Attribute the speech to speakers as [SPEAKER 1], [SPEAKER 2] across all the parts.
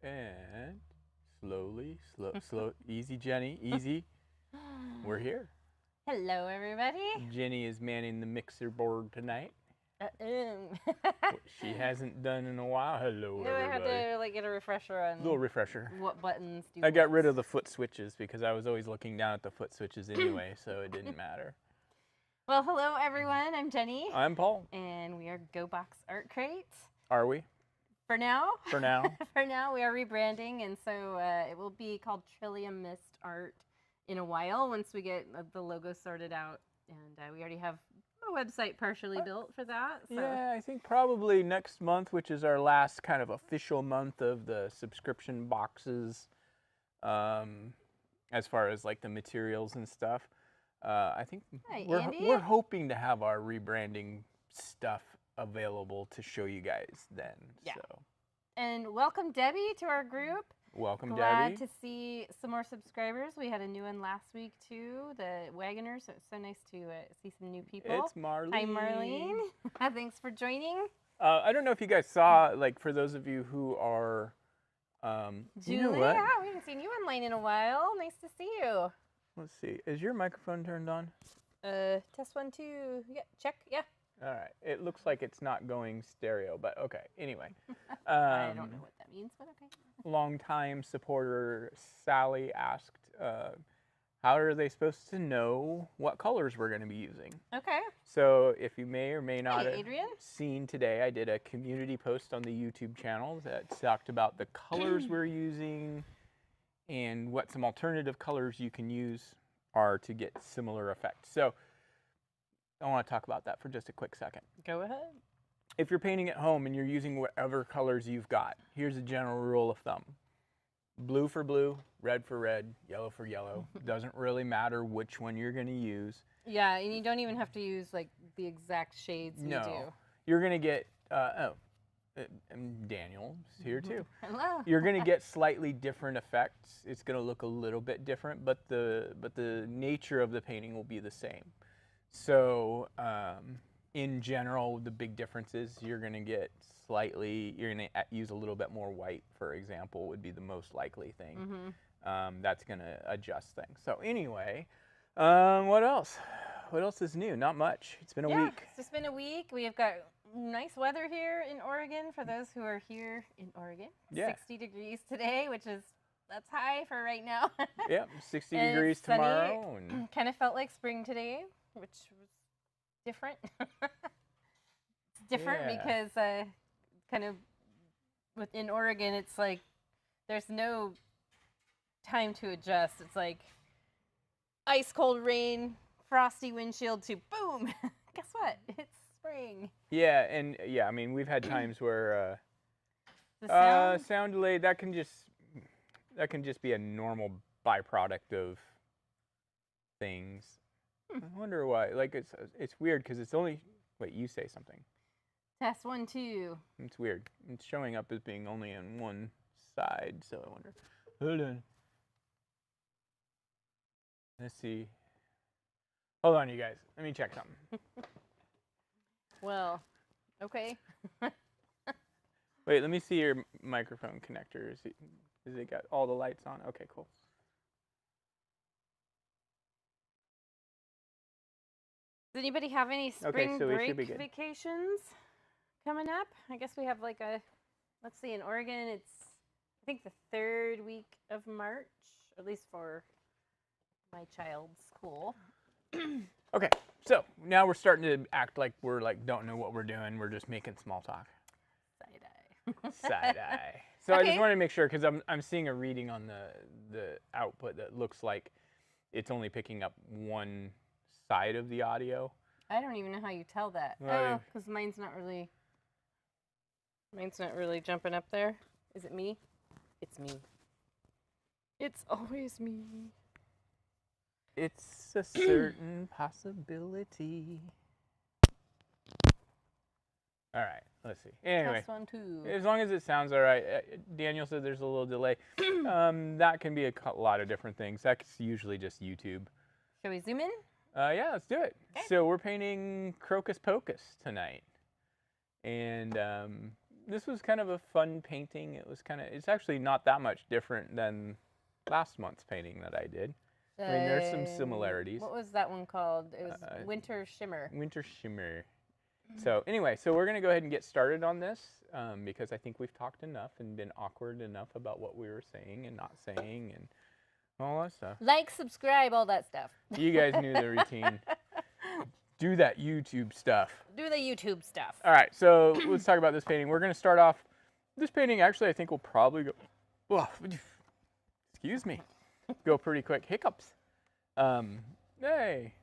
[SPEAKER 1] And slowly, slow, easy, Jenny, easy. We're here.
[SPEAKER 2] Hello, everybody.
[SPEAKER 1] Jenny is manning the mixer board tonight. She hasn't done in a while. Hello,
[SPEAKER 2] No, I
[SPEAKER 1] everybody.
[SPEAKER 2] had to get a refresher on
[SPEAKER 1] Little refresher.
[SPEAKER 2] what buttons do.
[SPEAKER 1] I got rid of the foot switches because I was always looking down at the foot switches anyway, so it didn't matter.
[SPEAKER 2] Well, hello, everyone. I'm Jenny.
[SPEAKER 1] I'm Paul.
[SPEAKER 2] And we are GoBox Art Crate.
[SPEAKER 1] Are we?
[SPEAKER 2] For now.
[SPEAKER 1] For now.
[SPEAKER 2] For now, we are rebranding, and so it will be called Trillium Mist Art in a while once we get the logo sorted out. And we already have a website partially built for that. So.
[SPEAKER 1] Yeah, I think probably next month, which is our last kind of official month of the subscription boxes, as far as like the materials and stuff. I think we're hoping to have our rebranding stuff available to show you guys then.
[SPEAKER 2] Yeah.
[SPEAKER 1] So.
[SPEAKER 2] And welcome Debbie to our group.
[SPEAKER 1] Welcome,
[SPEAKER 2] Glad
[SPEAKER 1] Debbie.
[SPEAKER 2] to see some more subscribers. We had a new one last week too, the Wagoners. So it's so nice to see some new people.
[SPEAKER 1] It's Marlene.
[SPEAKER 2] Hi, Marlene. Thanks for joining.
[SPEAKER 1] I don't know if you guys saw, like, for those of you who are,
[SPEAKER 2] Julie,
[SPEAKER 1] you know what?
[SPEAKER 2] yeah, we haven't seen you online in a while. Nice to see you.
[SPEAKER 1] Let's see. Is your microphone turned on?
[SPEAKER 2] Test 1, 2. Yeah, check. Yeah.
[SPEAKER 1] All right. It looks like it's not going stereo, but okay. Anyway.
[SPEAKER 2] I don't know what that means, but okay.
[SPEAKER 1] Longtime supporter Sally asked, how are they supposed to know what colors we're going to be using?
[SPEAKER 2] Okay.
[SPEAKER 1] So if you may or may not have
[SPEAKER 2] Adrian.
[SPEAKER 1] seen today, I did a community post on the YouTube channel that talked about the colors we're using and what some alternative colors you can use are to get similar effects. So I want to talk about that for just a quick second.
[SPEAKER 2] Go ahead.
[SPEAKER 1] If you're painting at home and you're using whatever colors you've got, here's a general rule of thumb. Blue for blue, red for red, yellow for yellow. Doesn't really matter which one you're going to use.
[SPEAKER 2] Yeah, and you don't even have to use like the exact shades we do.
[SPEAKER 1] You're going to get, Daniel's here too.
[SPEAKER 2] Hello.
[SPEAKER 1] You're going to get slightly different effects. It's going to look a little bit different, but the nature of the painting will be the same. So in general, the big difference is you're going to get you're going to use a little bit more white, for example, would be the most likely thing.
[SPEAKER 2] Mm-hmm.
[SPEAKER 1] That's going to adjust things. So anyway, what else? What else is new? Not much. It's been a week.
[SPEAKER 2] It's just been a week. We have got nice weather here in Oregon for those who are here in Oregon.
[SPEAKER 1] Yeah.
[SPEAKER 2] 60 degrees today, that's high for right now.
[SPEAKER 1] Yep, 60 degrees tomorrow.
[SPEAKER 2] And kind of felt like spring today, which was different. It's different because kind of within Oregon, it's like there's no time to adjust. It's like ice cold rain, frosty windshield to boom. Guess what? It's spring.
[SPEAKER 1] Yeah, and I mean, we've had times where
[SPEAKER 2] the
[SPEAKER 1] sound delay, that can just be a normal byproduct of things. I wonder why. Like it's weird because it's only. Wait, you say something.
[SPEAKER 2] Test 1, 2.
[SPEAKER 1] It's weird. It's showing up as being only on one side, so I wonder. Hold on. Let's see. Hold on, you guys. Let me check something.
[SPEAKER 2] Well, okay.
[SPEAKER 1] Wait, let me see your microphone connectors. Is it got all the lights on? Okay, cool.
[SPEAKER 2] Does anybody have any spring
[SPEAKER 1] so
[SPEAKER 2] break vacations coming up? I guess we have like let's see, in Oregon, it's, I think, the 3rd week of March, at least for my child's school.
[SPEAKER 1] Okay, so now we're starting to act like we're don't know what we're doing. We're just making small talk.
[SPEAKER 2] Side-eye.
[SPEAKER 1] Side-eye. So okay. I just wanted to make sure, because I'm seeing a reading on the output that looks like it's only picking up one side of the audio.
[SPEAKER 2] I don't even know how you tell that. Oh, because mine's not really jumping up there. Is it me? It's me. It's always me.
[SPEAKER 1] It's a certain possibility. All right, let's see. Anyway,
[SPEAKER 2] Test 1, 2.
[SPEAKER 1] As long as it sounds all right. Daniel said there's a little delay. That can be a lot of different things. That's usually just YouTube.
[SPEAKER 2] Shall we zoom in?
[SPEAKER 1] Yeah, let's do it.
[SPEAKER 2] Okay.
[SPEAKER 1] So we're painting Crocus Pocus tonight. And this was kind of a fun painting. It's actually not that much different than last month's painting that I did. I mean, there's some similarities.
[SPEAKER 2] What was that one called? It was Winter Shimmer.
[SPEAKER 1] Winter Shimmer. So anyway, so we're going to go ahead and get started on this because I think we've talked enough and been awkward enough about what we were saying and not saying and all that stuff.
[SPEAKER 2] Like, subscribe, all that stuff.
[SPEAKER 1] You guys knew the routine. Do that YouTube stuff.
[SPEAKER 2] Do the YouTube stuff.
[SPEAKER 1] All right, so let's talk about this painting. We're going to start off. This painting, actually, I think will probably go. Oh, excuse me. Go pretty quick. Hiccups. Hey.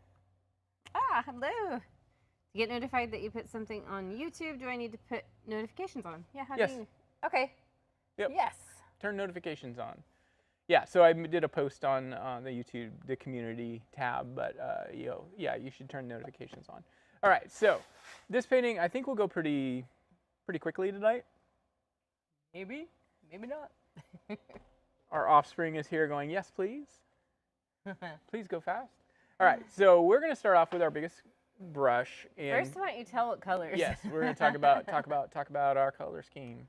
[SPEAKER 2] Ah, hello. To get notified that you put something on YouTube, do I need to put notifications on? Yeah, how
[SPEAKER 1] Yes.
[SPEAKER 2] do you? Okay.
[SPEAKER 1] Yep.
[SPEAKER 2] Yes.
[SPEAKER 1] Turn notifications on. Yeah, so I did a post on the YouTube, the community tab, but yeah, you should turn notifications on. All right, so this painting I think will go pretty quickly tonight.
[SPEAKER 2] Maybe, maybe not.
[SPEAKER 1] Our offspring is here going, yes, please. Please go fast. All right, so we're going to start off with our biggest brush. And
[SPEAKER 2] First, why don't you tell what colors?
[SPEAKER 1] yes, we're going to talk about our color scheme.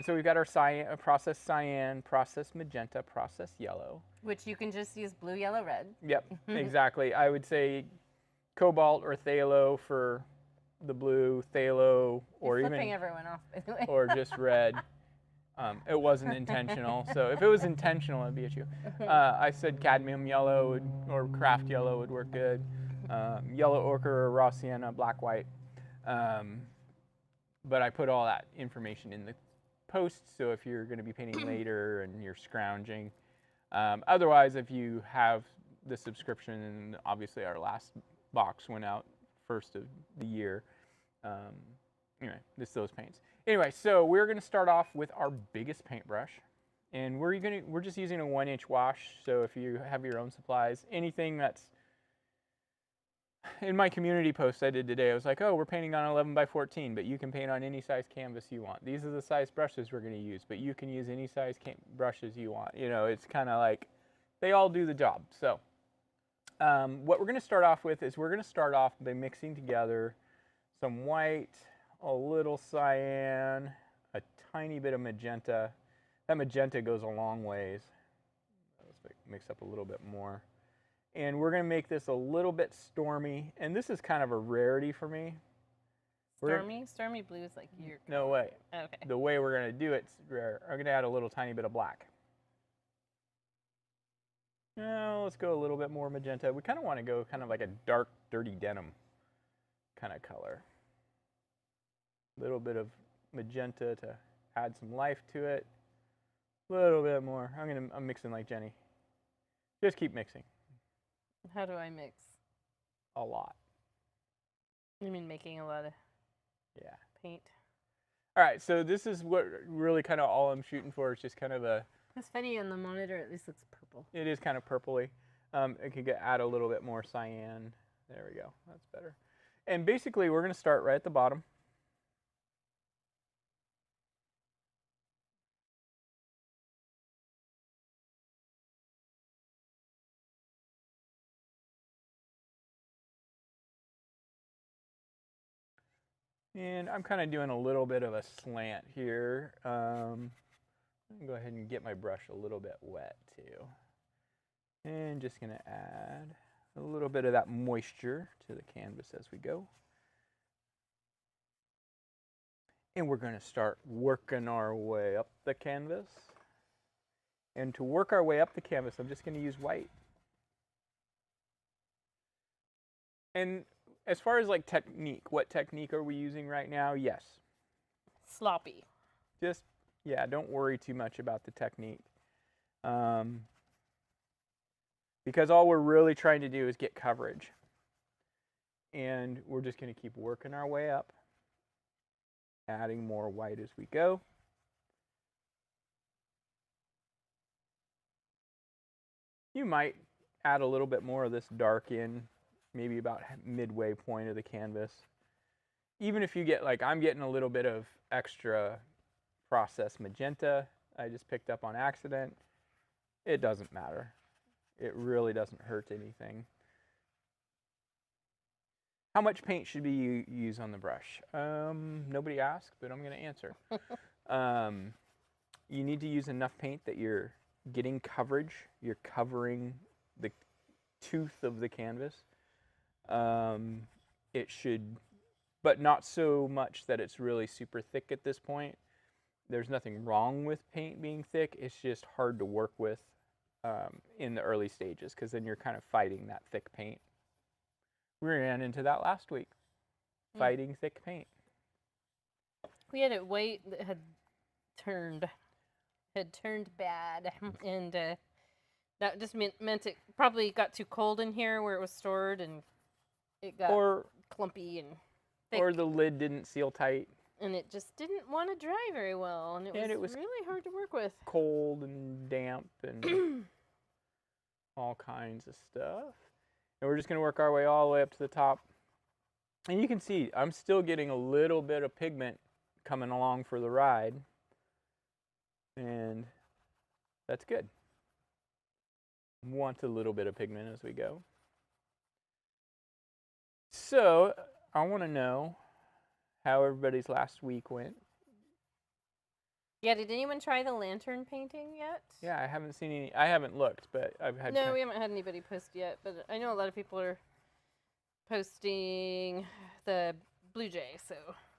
[SPEAKER 1] So we've got our cyan, process cyan, process magenta, process yellow.
[SPEAKER 2] Which you can just use blue, yellow, red.
[SPEAKER 1] Yep, exactly. I would say cobalt or phthalo for the blue, phthalo, or
[SPEAKER 2] You're
[SPEAKER 1] even
[SPEAKER 2] flipping everyone off, by the way.
[SPEAKER 1] or just red. It wasn't intentional, so if it was intentional, it'd be at you. I said cadmium yellow or craft yellow would work good. Yellow ochre or raw sienna, black white. But I put all that information in the post, so if you're going to be painting later and you're scrounging. Otherwise, if you have the subscription, and obviously our last box went out first of the year. Anyway, just those paints. Anyway, so we're going to start off with our biggest paintbrush, and we're just using a 1-inch wash. So if you have your own supplies, anything that's in my community post I did today, I was like, oh, we're painting on 11 by 14, but you can paint on any size canvas you want. These are the size brushes we're going to use, but you can use any size brushes you want. You know, it's kind of like they all do the job. So what we're going to start off with is we're going to start off by mixing together some white, a little cyan, a tiny bit of magenta. That magenta goes a long ways. Let's mix up a little bit more. And we're going to make this a little bit stormy. And this is kind of a rarity for me.
[SPEAKER 2] Stormy? Stormy blue is like your color.
[SPEAKER 1] No way.
[SPEAKER 2] Okay.
[SPEAKER 1] The way we're going to do it's rare. I'm going to add a little tiny bit of black. Now let's go a little bit more magenta. We kind of want to go kind of like a dark, dirty denim kind of color. A little bit of magenta to add some life to it. A little bit more. I'm mixing like Jenny. Just keep mixing.
[SPEAKER 2] How do I mix?
[SPEAKER 1] A lot.
[SPEAKER 2] You mean making a lot of paint?
[SPEAKER 1] All right, so this is what really kind of all I'm shooting for is just kind of a...
[SPEAKER 2] It's funny on the monitor, at least looks purple.
[SPEAKER 1] It is kind of purpley. It could add a little bit more cyan. There we go. That's better. And basically, we're going to start right at the bottom. And I'm kind of doing a little bit of a slant here. I'm going to go ahead and get my brush a little bit wet too. And just going to add a little bit of that moisture to the canvas as we go. And we're going to start working our way up the canvas. And to work our way up the canvas, I'm just going to use white. And as far as like technique, what technique are we using right now? Yes.
[SPEAKER 2] Sloppy.
[SPEAKER 1] Just, yeah, don't worry too much about the technique. Because all we're really trying to do is get coverage. And we're just going to keep working our way up, adding more white as we go. You might add a little bit more of this dark in, maybe about midway point of the canvas. Even if you get, like I'm getting a little bit of extra processed magenta I just picked up on accident, it doesn't matter. It really doesn't hurt anything. How much paint should we use on the brush? Nobody asked, but I'm going to answer. You need to use enough paint that you're getting coverage. You're covering the tooth of the canvas. It should, but not so much that it's really super thick at this point. There's nothing wrong with paint being thick. It's just hard to work with in the early stages because then you're kind of fighting that thick paint. We ran into that last week, fighting thick paint.
[SPEAKER 2] We had it white that had turned bad, and that just meant it probably got too cold in here where it was stored, and it got clumpy and thick.
[SPEAKER 1] Or the lid didn't seal tight.
[SPEAKER 2] And it just didn't want to dry very well, and it was really hard to work with.
[SPEAKER 1] Cold and damp and all kinds of stuff. And we're just going to work our way all the way up to the top. And you can see I'm still getting a little bit of pigment coming along for the ride. And that's good. Want a little bit of pigment as we go. So I want to know how everybody's last week went.
[SPEAKER 2] Yeah, did anyone try the lantern painting yet?
[SPEAKER 1] Yeah, I haven't seen any. I haven't looked, but I've had.
[SPEAKER 2] No, we haven't had anybody post yet, but I know a lot of people are posting the Blue Jay, so.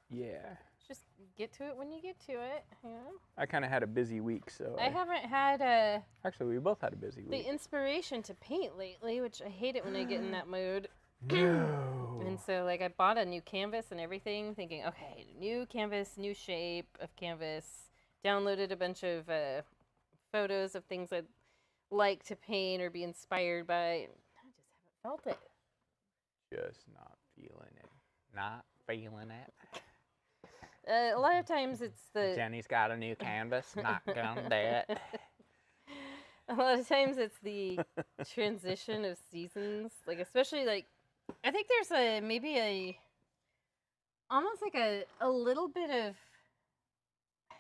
[SPEAKER 1] Yeah.
[SPEAKER 2] Just get to it when you get to it, you know?
[SPEAKER 1] I kind of had a busy week, so.
[SPEAKER 2] I haven't had
[SPEAKER 1] Actually, we both had a busy week.
[SPEAKER 2] the inspiration to paint lately, which I hate it when I get in that mode.
[SPEAKER 1] No.
[SPEAKER 2] And so, like, I bought a new canvas and everything, thinking, okay, new canvas, new shape of canvas. Downloaded a bunch of photos of things I'd like to paint or be inspired by. I just haven't felt it.
[SPEAKER 1] Just not feeling it. Not feeling it.
[SPEAKER 2] A lot of times it's the...
[SPEAKER 1] Jenny's got a new canvas. Not gonna do it.
[SPEAKER 2] A lot of times it's the transition of seasons. Like, especially, like, I think there's almost like a little bit of...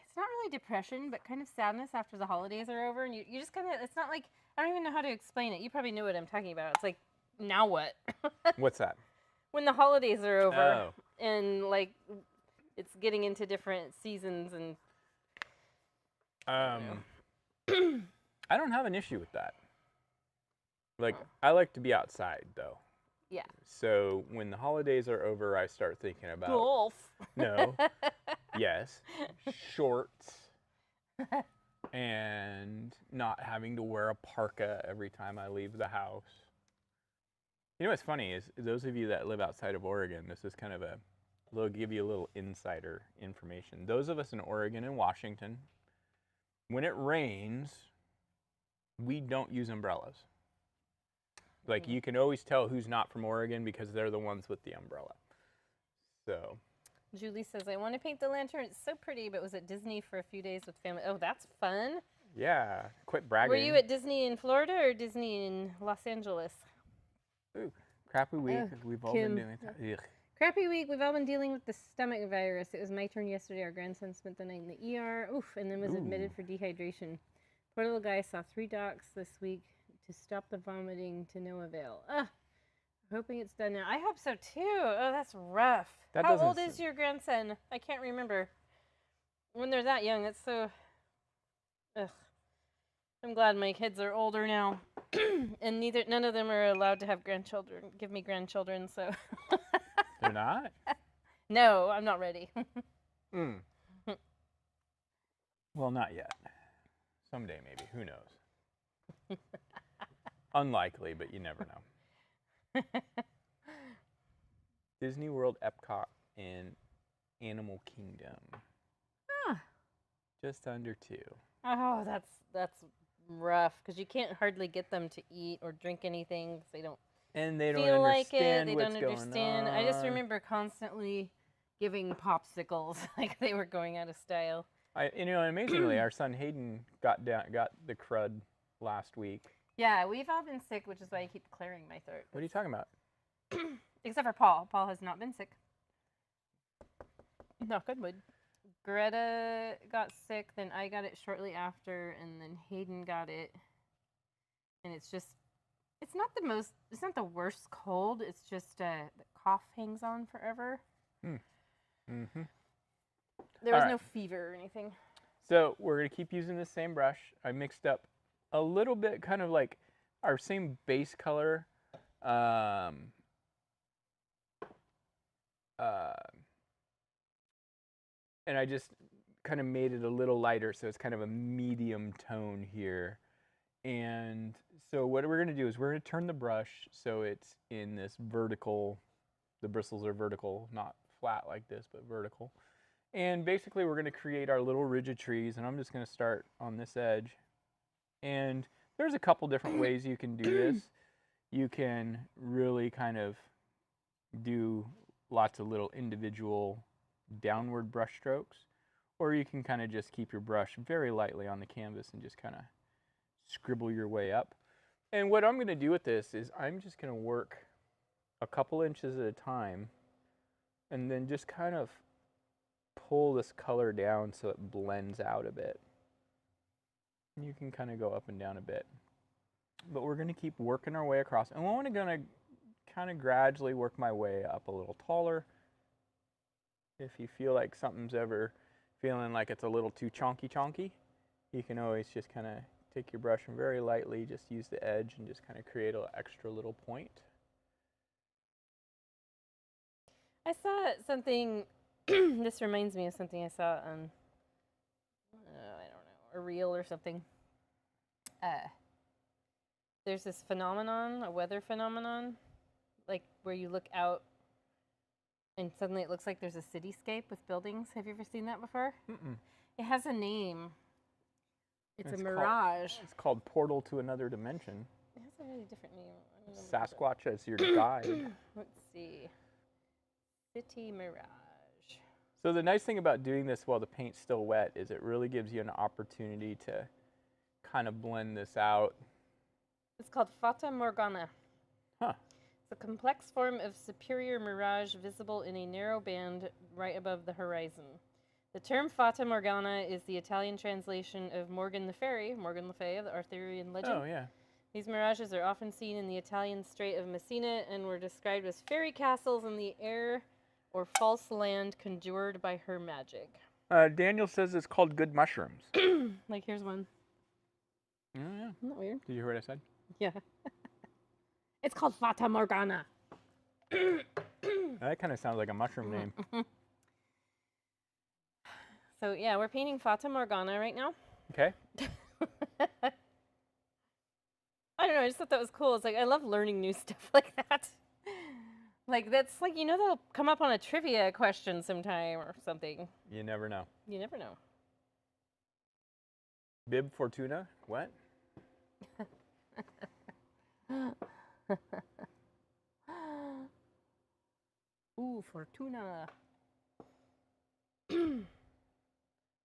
[SPEAKER 2] It's not really depression, but kind of sadness after the holidays are over. And you just kind of, it's not like, I don't even know how to explain it. You probably know what I'm talking about. It's like, now what?
[SPEAKER 1] What's that?
[SPEAKER 2] When the holidays are over and like it's getting into different seasons and.
[SPEAKER 1] I don't have an issue with that. Like, I like to be outside though.
[SPEAKER 2] Yeah.
[SPEAKER 1] So when the holidays are over, I start thinking about
[SPEAKER 2] golf.
[SPEAKER 1] No. Yes. Shorts. And not having to wear a parka every time I leave the house. You know what's funny is those of you that live outside of Oregon, this is kind of give you a little insider information. Those of us in Oregon and Washington, when it rains, we don't use umbrellas. Like, you can always tell who's not from Oregon because they're the ones with the umbrella. So.
[SPEAKER 2] Julie says, I want to paint the lantern. It's so pretty, but was at Disney for a few days with family. Oh, that's fun.
[SPEAKER 1] Yeah, quit bragging.
[SPEAKER 2] Were you at Disney in Florida or Disney in Los Angeles?
[SPEAKER 1] Ooh, crappy week. We've all been doing it.
[SPEAKER 2] Crappy week. We've all been dealing with the stomach virus. It was my turn yesterday. Our grandson spent the night in the ER. Oof, and then was admitted for dehydration. Poor little guy saw 3 docs this week to stop the vomiting to no avail. Hoping it's done now. I hope so too. Oh, that's rough. How old is your grandson? I can't remember. When they're that young, it's so... Ugh. I'm glad my kids are older now. And none of them are allowed to have grandchildren. Give me grandchildren, so...
[SPEAKER 1] They're not?
[SPEAKER 2] No, I'm not ready.
[SPEAKER 1] Well, not yet. Someday, maybe. Who knows? Unlikely, but you never know. Disney World, Epcot, and Animal Kingdom. Just under 2.
[SPEAKER 2] Oh, that's rough because you can't hardly get them to eat or drink anything because they don't.
[SPEAKER 1] And they don't
[SPEAKER 2] feel
[SPEAKER 1] understand
[SPEAKER 2] like it. They
[SPEAKER 1] what's
[SPEAKER 2] don't
[SPEAKER 1] going
[SPEAKER 2] understand.
[SPEAKER 1] on.
[SPEAKER 2] I just remember constantly giving popsicles like they were going out of style.
[SPEAKER 1] Amazingly, our son Hayden got the crud last week.
[SPEAKER 2] Yeah, we've all been sick, which is why I keep clearing my throat.
[SPEAKER 1] What are you talking about?
[SPEAKER 2] Except for Paul. Paul has not been sick. Knock on wood. Greta got sick, then I got it shortly after, and then Hayden got it. And it's not the worst cold. It's just the cough hangs on forever.
[SPEAKER 1] Mm-hmm.
[SPEAKER 2] There was
[SPEAKER 1] All
[SPEAKER 2] no
[SPEAKER 1] right.
[SPEAKER 2] fever or anything.
[SPEAKER 1] So we're going to keep using the same brush. I mixed up a little bit, kind of like our same base color. Um, uh, and I just kind of made it a little lighter, so it's kind of a medium tone here. And so what we're going to do is we're going to turn the brush so it's in this vertical, the bristles are vertical, not flat like this, but vertical. And basically we're going to create our little rigid trees, and I'm just going to start on this edge. And there's a couple different ways you can do this. You can really kind of do lots of little individual downward brush strokes, or you can kind of just keep your brush very lightly on the canvas and just kind of scribble your way up. And what I'm going to do with this is I'm just going to work a couple inches at a time and then just kind of pull this color down so it blends out a bit. You can kind of go up and down a bit. But we're going to keep working our way across, and we're going to kind of gradually work my way up a little taller. If you feel like something's ever feeling like it's a little too chonky, you can always just kind of take your brush and very lightly just use the edge and just kind of create an extra little point.
[SPEAKER 2] I saw something, this reminds me of something I saw on, I don't know, a reel or something. There's this phenomenon, a weather phenomenon, like where you look out and suddenly it looks like there's a cityscape with buildings. Have you ever seen that before?
[SPEAKER 1] Mm-mm.
[SPEAKER 2] It has a name. It's a
[SPEAKER 1] It's
[SPEAKER 2] mirage.
[SPEAKER 1] It's called Portal to Another Dimension.
[SPEAKER 2] It has a really different name. I don't know
[SPEAKER 1] Sasquatch as your guide.
[SPEAKER 2] Let's see. City Mirage.
[SPEAKER 1] So the nice thing about doing this while the paint's still wet is it really gives you an opportunity to kind of blend this out.
[SPEAKER 2] It's called Fata Morgana.
[SPEAKER 1] Huh.
[SPEAKER 2] It's a complex form of superior mirage visible in a narrow band right above the horizon. The term Fata Morgana is the Italian translation of Morgan the Fairy, Morgan Le Fay of the Arthurian legend.
[SPEAKER 1] Oh, yeah.
[SPEAKER 2] These mirages are often seen in the Italian Strait of Messina and were described as fairy castles in the air or false land conjured by her magic.
[SPEAKER 1] Daniel says it's called Good Mushrooms.
[SPEAKER 2] Like, here's one.
[SPEAKER 1] Oh, yeah.
[SPEAKER 2] Isn't that weird?
[SPEAKER 1] Did you hear what I said?
[SPEAKER 2] Yeah. It's called Fata Morgana.
[SPEAKER 1] That kind of sounds like a mushroom name.
[SPEAKER 2] So, yeah, we're painting Fata Morgana right now.
[SPEAKER 1] Okay.
[SPEAKER 2] I don't know, I just thought that was cool. It's like, I love learning new stuff like that. Like, that's like, you know, they'll come up on a trivia question sometime or something.
[SPEAKER 1] You never know.
[SPEAKER 2] You never know.
[SPEAKER 1] Bib Fortuna? What?
[SPEAKER 2] Ooh, Fortuna.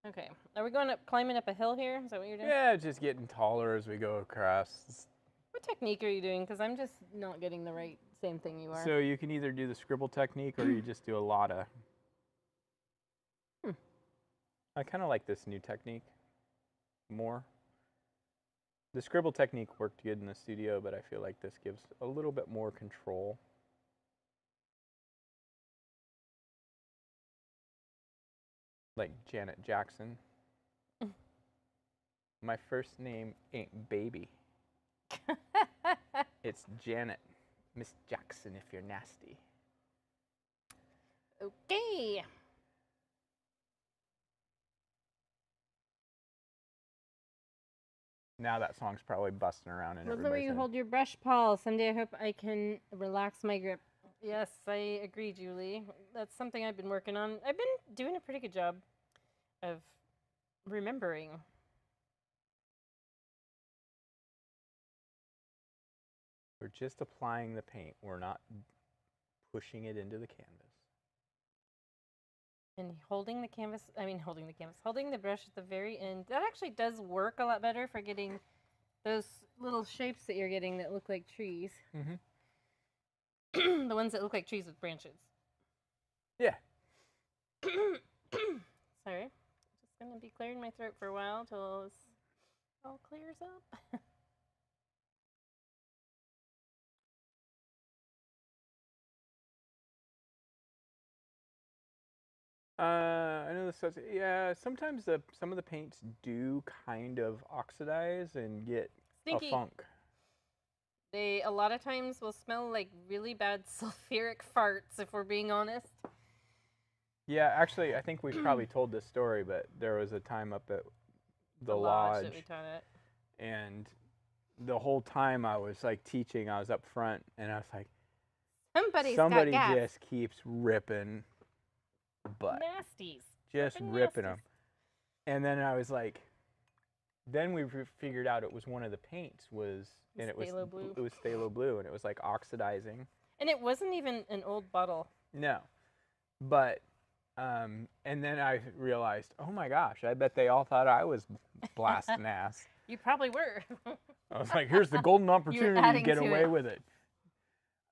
[SPEAKER 2] Okay, are we going up, climbing up a hill here? Is that what you're doing?
[SPEAKER 1] Yeah, just getting taller as we go across.
[SPEAKER 2] What technique are you doing? Because I'm just not getting the right same thing you are.
[SPEAKER 1] So you can either do the scribble technique or you just do a lot of... I kind of like this new technique more. The scribble technique worked good in the studio, but I feel like this gives a little bit more control. Like Janet Jackson. My first name ain't Baby. It's Janet. Miss Jackson if you're nasty.
[SPEAKER 2] Okay.
[SPEAKER 1] Now that song's probably busting around in
[SPEAKER 2] Love the way you
[SPEAKER 1] everybody's
[SPEAKER 2] hold your brush, Paul. Someday I hope I can relax my grip. Yes, I agree, Julie. That's something I've been working on. I've been doing a pretty good job of remembering.
[SPEAKER 1] We're just applying the paint. We're not pushing it into the canvas.
[SPEAKER 2] And holding the brush at the very end. That actually does work a lot better for getting those little shapes that you're getting that look like trees.
[SPEAKER 1] Mm-hmm.
[SPEAKER 2] The ones that look like trees with branches.
[SPEAKER 1] Yeah.
[SPEAKER 2] Sorry. Just going to be clearing my throat for a while till this all clears up.
[SPEAKER 1] I know this. Yeah, sometimes some of the paints do kind of oxidize and get a
[SPEAKER 2] Stinky.
[SPEAKER 1] funk.
[SPEAKER 2] They a lot of times will smell like really bad sulfuric farts, if we're being honest.
[SPEAKER 1] Yeah, actually, I think we've probably told this story, but there was a time up at the
[SPEAKER 2] lodge that we
[SPEAKER 1] lodge,
[SPEAKER 2] taught at.
[SPEAKER 1] and the whole time I was like teaching, I was up front, and I was like,
[SPEAKER 2] Got
[SPEAKER 1] somebody
[SPEAKER 2] gas.
[SPEAKER 1] just keeps ripping butt,
[SPEAKER 2] Nasties.
[SPEAKER 1] just
[SPEAKER 2] Ripping
[SPEAKER 1] ripping
[SPEAKER 2] nasties.
[SPEAKER 1] them. And then I was like, then we figured out it was one of the paints and it was
[SPEAKER 2] Phthalo blue.
[SPEAKER 1] It was phthalo blue, and it was like oxidizing.
[SPEAKER 2] And it wasn't even an old bottle.
[SPEAKER 1] No, but and then I realized, oh my gosh, I bet they all thought I was blasting ass.
[SPEAKER 2] You probably were.
[SPEAKER 1] I was like, here's the golden opportunity to
[SPEAKER 2] adding
[SPEAKER 1] get
[SPEAKER 2] to
[SPEAKER 1] away
[SPEAKER 2] it.
[SPEAKER 1] with it.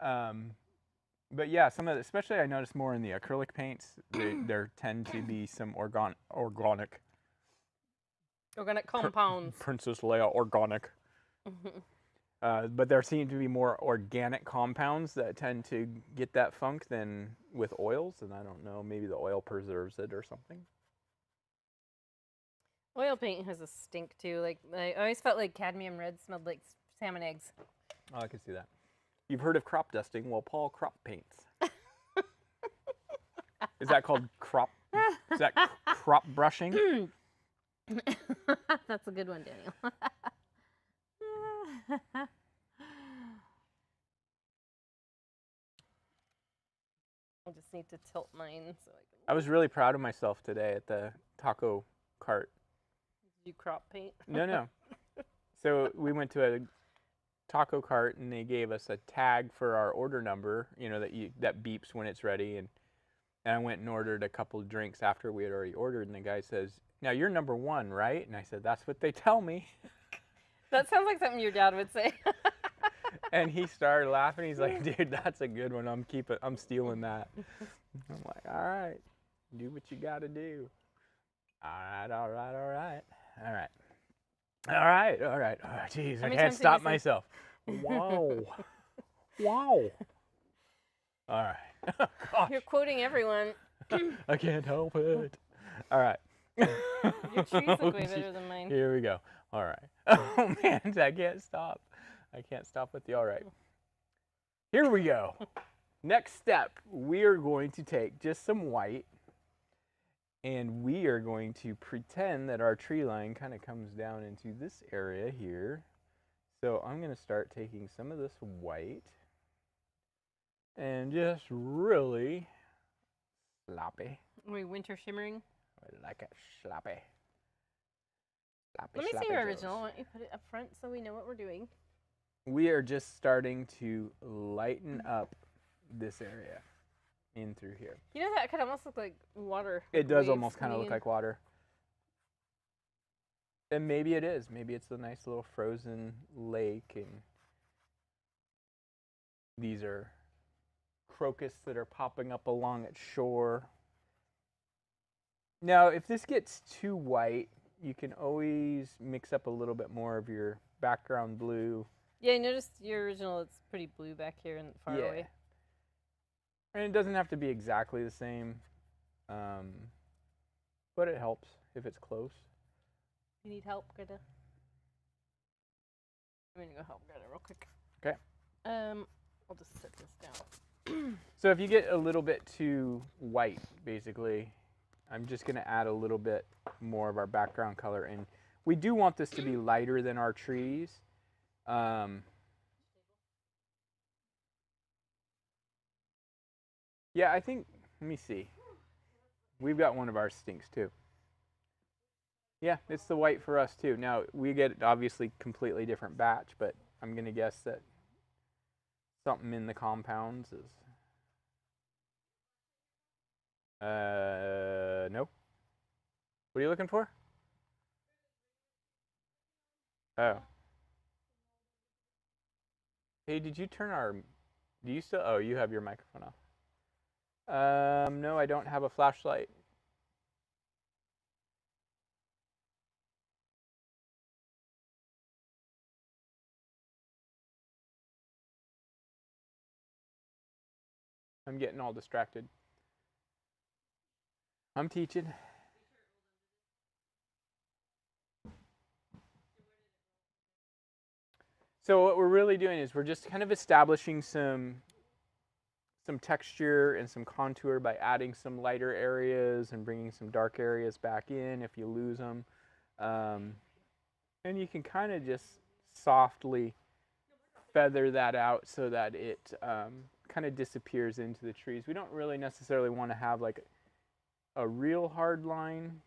[SPEAKER 1] But yeah, some of the, especially I noticed more in the acrylic paints, there tend to be some organic
[SPEAKER 2] Organic compounds.
[SPEAKER 1] Princess Leia organic. But there seem to be more organic compounds that tend to get that funk than with oils, and I don't know, maybe the oil preserves it or something.
[SPEAKER 2] Oil paint has a stink too. Like I always felt like cadmium red smelled like salmon eggs.
[SPEAKER 1] Oh, I can see that. You've heard of crop dusting? Well, Paul crop paints. Is that called crop? Is that crop brushing?
[SPEAKER 2] That's a good one, Daniel. I just need to tilt mine so I can.
[SPEAKER 1] I was really proud of myself today at the taco cart.
[SPEAKER 2] Did you crop paint?
[SPEAKER 1] No. So we went to a taco cart and they gave us a tag for our order number, you know, that beeps when it's ready, and I went and ordered a couple of drinks after we had already ordered, and the guy says, "Now you're number 1, right?" And I said, "That's what they tell me."
[SPEAKER 2] That sounds like something your dad would say.
[SPEAKER 1] And he started laughing. He's like, "Dude, that's a good one. I'm stealing that." I'm like, "All right. Do what you got to do." All right. Jeez, I can't stop myself. Wow. All right. Gosh.
[SPEAKER 2] You're quoting everyone.
[SPEAKER 1] I can't help it. All right.
[SPEAKER 2] Your trees look way better than mine.
[SPEAKER 1] Here we go. All right. Oh man, I can't stop. I can't stop with the all right. Here we go. Next step, we are going to take just some white, and we are going to pretend that our tree line kind of comes down into this area here. So I'm going to start taking some of this white and just really sloppy.
[SPEAKER 2] Are we winter shimmering?
[SPEAKER 1] I like it sloppy.
[SPEAKER 2] Let me see your original. Why don't you put it up front so we know what we're doing?
[SPEAKER 1] We are just starting to lighten up this area in through here.
[SPEAKER 2] You know, that could almost look like water.
[SPEAKER 1] It does almost kind of look like water. And maybe it is. Maybe it's a nice little frozen lake, and these are crocus that are popping up along its shore. Now, if this gets too white, you can always mix up a little bit more of your background blue.
[SPEAKER 2] Yeah, I noticed your original, it's pretty blue back here and far away.
[SPEAKER 1] And it doesn't have to be exactly the same, but it helps if it's close.
[SPEAKER 2] You need help, Greta? I'm going to go help Greta real quick.
[SPEAKER 1] Okay.
[SPEAKER 2] I'll just set this down.
[SPEAKER 1] So if you get a little bit too white, basically, I'm just going to add a little bit more of our background color in. We do want this to be lighter than our trees. Yeah, I think, let me see. We've got one of our stinks too. Yeah, it's the white for us too. Now, we get obviously completely different batch, but I'm going to guess that something in the compounds is... no. What are you looking for? Oh. Hey, did you turn our... Do you still... Oh, you have your microphone off. No, I don't have a flashlight. I'm getting all distracted. I'm teaching. So what we're really doing is we're just kind of establishing some texture and some contour by adding some lighter areas and bringing some dark areas back in if you lose them. And you can kind of just softly feather that out so that it kind of disappears into the trees. We don't really necessarily want to have like a real hard line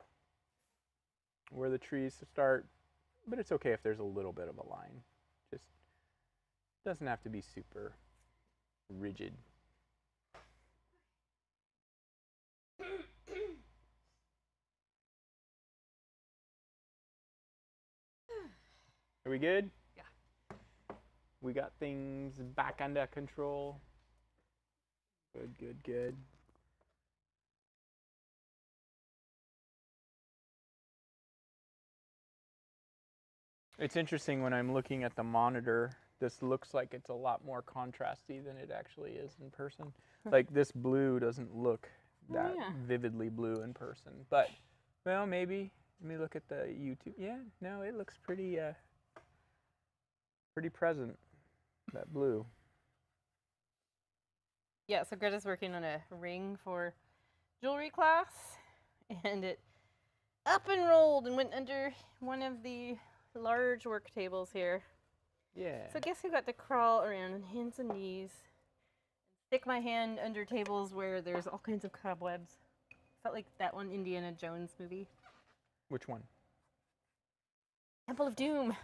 [SPEAKER 1] where the trees start, but it's okay if there's a little bit of a line. Just doesn't have to be super rigid. Are we good?
[SPEAKER 2] Yeah.
[SPEAKER 1] We got things back under control. Good, good, good. It's interesting when I'm looking at the monitor, this looks like it's a lot more contrasty than it actually is in person. Like this blue doesn't look that vividly blue in person. But, well, maybe. Let me look at the YouTube. Yeah, no, it looks pretty present, that blue.
[SPEAKER 2] Yeah, so Greta's working on a ring for jewelry class, and it up and rolled and went under one of the large work tables here.
[SPEAKER 1] Yeah.
[SPEAKER 2] So guess who got to crawl around on hands and knees, stick my hand under tables where there's all kinds of cobwebs. Felt like that one Indiana Jones movie.
[SPEAKER 1] Which one?
[SPEAKER 2] Temple of Doom.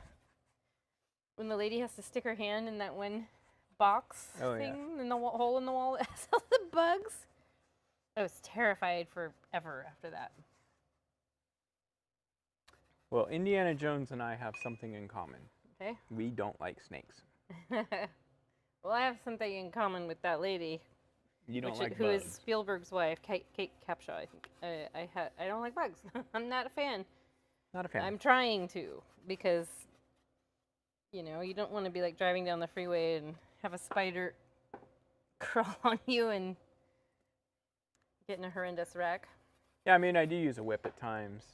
[SPEAKER 2] When the lady has to stick her hand in that one box thing in the hole in the wall that has all the bugs. I was terrified forever after that.
[SPEAKER 1] Well, Indiana Jones and I have something in common.
[SPEAKER 2] Okay.
[SPEAKER 1] We don't like snakes.
[SPEAKER 2] Well, I have something in common with that lady.
[SPEAKER 1] You don't like
[SPEAKER 2] who
[SPEAKER 1] bugs.
[SPEAKER 2] is Spielberg's wife, Kate Capshaw, I think. I don't like bugs. I'm not a fan.
[SPEAKER 1] Not a fan.
[SPEAKER 2] I'm trying to, because you know, you don't want to be like driving down the freeway and have a spider crawl on you and get in a horrendous wreck.
[SPEAKER 1] Yeah, I mean, I do use a whip at times.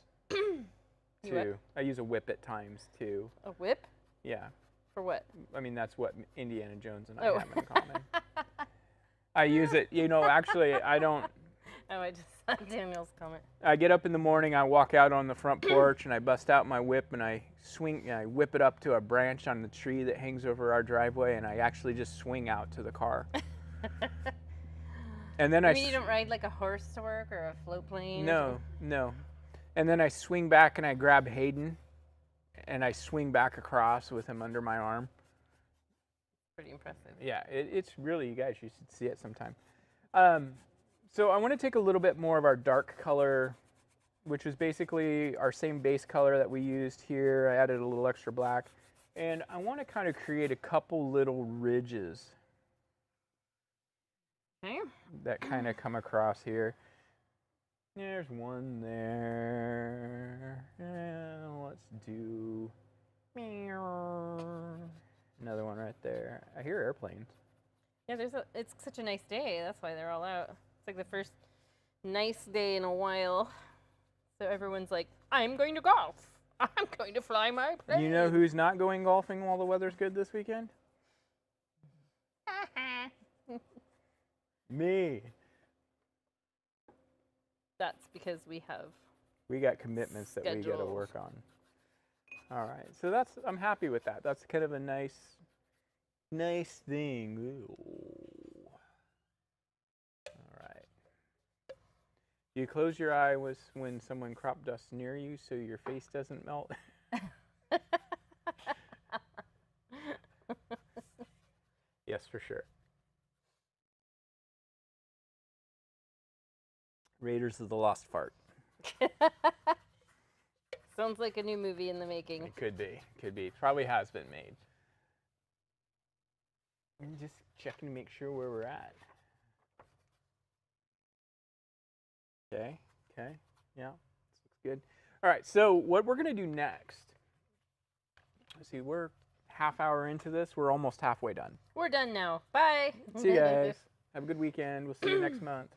[SPEAKER 2] You what?
[SPEAKER 1] I use a whip at times too.
[SPEAKER 2] A whip?
[SPEAKER 1] Yeah.
[SPEAKER 2] For what?
[SPEAKER 1] I mean, that's what Indiana Jones and I have in common. I use it, you know, actually, I don't.
[SPEAKER 2] Oh, I just saw Daniel's comment.
[SPEAKER 1] I get up in the morning, I walk out on the front porch, and I bust out my whip, and I whip it up to a branch on the tree that hangs over our driveway, and I actually just swing out to the car. And then
[SPEAKER 2] you don't ride like a horse to work or a float plane?
[SPEAKER 1] No. And then I swing back and I grab Hayden, and I swing back across with him under my arm.
[SPEAKER 2] Pretty impressive.
[SPEAKER 1] Yeah, it's really, you guys, you should see it sometime. So I want to take a little bit more of our dark color, which was basically our same base color that we used here. I added a little extra black. And I want to kind of create a couple little ridges that kind of come across here. There's one there. Let's do another one right there. I hear airplanes.
[SPEAKER 2] Yeah, it's such a nice day. That's why they're all out. It's like the first nice day in a while. So everyone's like, I'm going to golf. I'm going to fly my plane.
[SPEAKER 1] You know who's not going golfing while the weather's good this weekend? Me.
[SPEAKER 2] That's because we
[SPEAKER 1] got commitments that we got to work on. All right, so I'm happy with that. That's kind of a nice thing. Ooh. All right. You close your eye when someone crop dusts near you so your face doesn't melt. Yes, for sure. Raiders of the Lost Fart.
[SPEAKER 2] Sounds like a new movie in the making.
[SPEAKER 1] It could be. Probably has been made. I'm just checking to make sure where we're at. Okay. Yeah, this looks good. All right, so what we're going to do next, let's see, we're half hour into this. We're almost halfway done.
[SPEAKER 2] We're done now. Bye.
[SPEAKER 1] See you guys. Have a good weekend. We'll see you next month.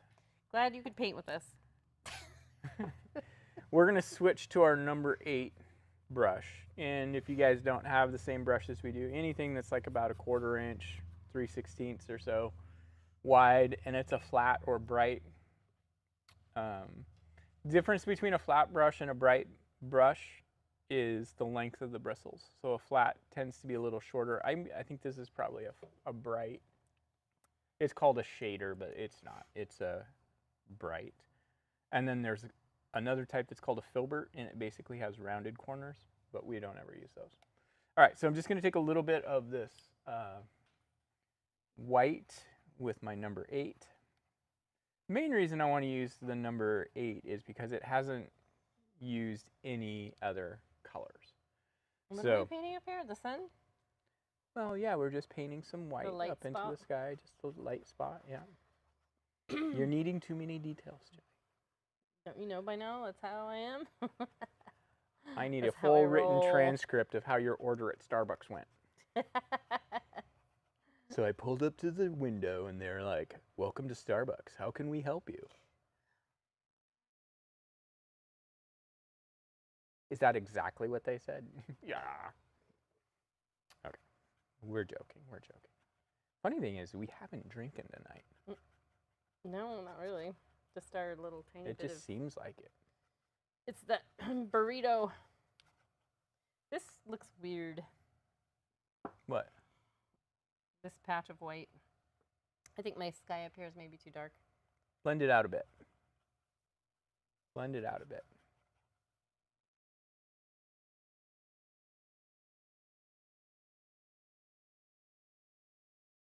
[SPEAKER 2] Glad you could paint with us.
[SPEAKER 1] We're going to switch to our number 8 brush. And if you guys don't have the same brush as we do, anything that's like about 1/4 inch, 3/16 or so wide, and it's a flat or bright. Difference between a flat brush and a bright brush is the length of the bristles. So a flat tends to be a little shorter. I think this is probably a bright. It's called a shader, but it's not. It's a bright. And then there's another type that's called a filbert, and it basically has rounded corners, but we don't ever use those. All right, so I'm just going to take a little bit of this white with my number 8. The main reason I want to use the number 8 is because it hasn't used any other colors.
[SPEAKER 2] What are we painting up here? The sun?
[SPEAKER 1] Well, yeah, we're just painting some white up into the sky, just a light spot, yeah. You're needing too many details, Jenny.
[SPEAKER 2] Don't you know by now that's how I am?
[SPEAKER 1] I need a full written transcript of how your order at Starbucks went. So I pulled up to the window and they're like, "Welcome to Starbucks. How can we help you?" Is that exactly what they said? Yeah. Okay. We're joking. We're joking. Funny thing is, we haven't drinking tonight.
[SPEAKER 2] No, not really. Just our little tiny bit of...
[SPEAKER 1] It just seems like it.
[SPEAKER 2] It's that burrito. This looks weird.
[SPEAKER 1] What?
[SPEAKER 2] This patch of white. I think my sky up here is maybe too dark.
[SPEAKER 1] Blend it out a bit. Blend it out a bit.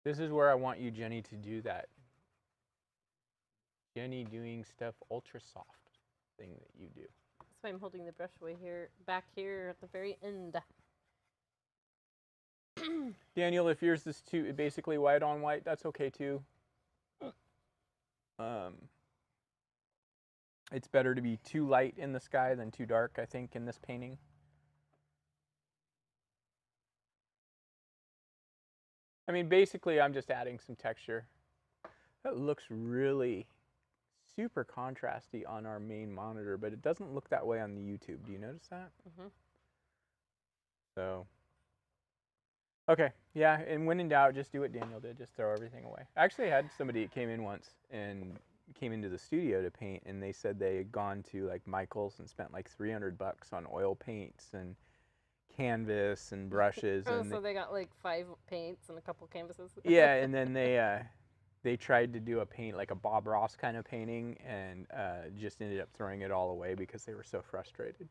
[SPEAKER 1] This is where I want you, Jenny, to do that. Jenny doing stuff ultra soft thing that you do.
[SPEAKER 2] That's why I'm holding the brush way here, back here at the very end.
[SPEAKER 1] Daniel, if yours is too basically white on white, that's okay too. It's better to be too light in the sky than too dark, I think, in this painting. I mean, basically, I'm just adding some texture. That looks really super contrasty on our main monitor, but it doesn't look that way on the YouTube. Do you notice that?
[SPEAKER 2] Mm-hmm.
[SPEAKER 1] So, okay, yeah, and when in doubt, just do what Daniel did. Just throw everything away. I actually had somebody that came in once and came into the studio to paint, and they said they had gone to like Michael's and spent like $300 on oil paints and canvas and brushes.
[SPEAKER 2] Oh,
[SPEAKER 1] and
[SPEAKER 2] so they got like 5 paints and a couple canvases.
[SPEAKER 1] Yeah, and then they tried to do a paint, like a Bob Ross kind of painting, and just ended up throwing it all away because they were so frustrated.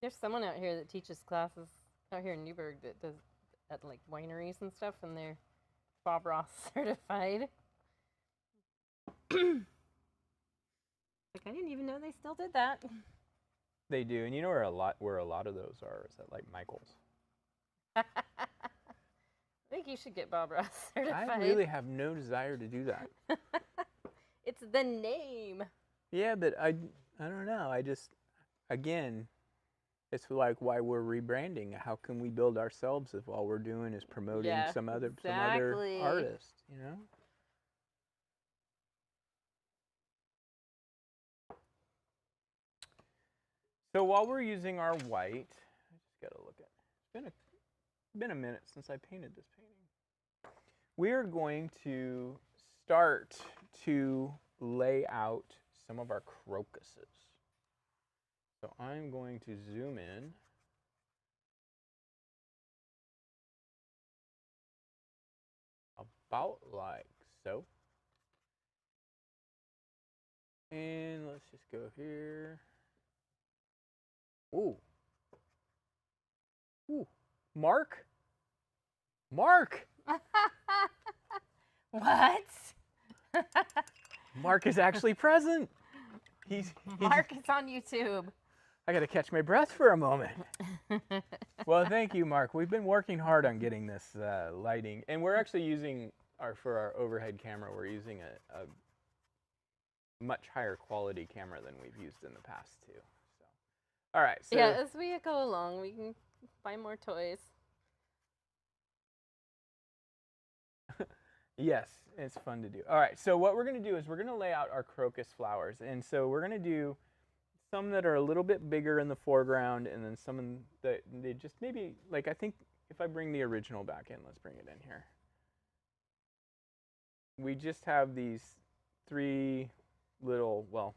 [SPEAKER 2] There's someone out here that teaches classes out here in Newburgh that does at like wineries and stuff, and they're Bob Ross certified. Like, I didn't even know they still did that.
[SPEAKER 1] They do, and you know where a lot of those are is at like Michael's.
[SPEAKER 2] I think you should get Bob Ross certified.
[SPEAKER 1] I really have no desire to do that.
[SPEAKER 2] It's the name.
[SPEAKER 1] Yeah, but I don't know. I just, again, it's like why we're rebranding. How can we build ourselves if all we're doing is promoting some other artist, you know? So while we're using our white, I just gotta look at it. It's been a minute since I painted this painting. We are going to start to lay out some of our crocuses. So I'm going to zoom in. About like so. And let's just go here. Ooh. Ooh. Mark? Mark!
[SPEAKER 2] What?
[SPEAKER 1] Mark is actually present. He's
[SPEAKER 2] Mark is on YouTube.
[SPEAKER 1] I gotta catch my breath for a moment. Well, thank you, Mark. We've been working hard on getting this lighting, and we're actually using for our overhead camera. We're using a much higher quality camera than we've used in the past too. So, all right. So
[SPEAKER 2] yeah, as we go along, we can buy more toys.
[SPEAKER 1] Yes, it's fun to do. All right, so what we're going to do is we're going to lay out our crocus flowers. And so we're going to do some that are a little bit bigger in the foreground, and then some that they just maybe, like I think if I bring the original back in, let's bring it in here. We just have these three little, well,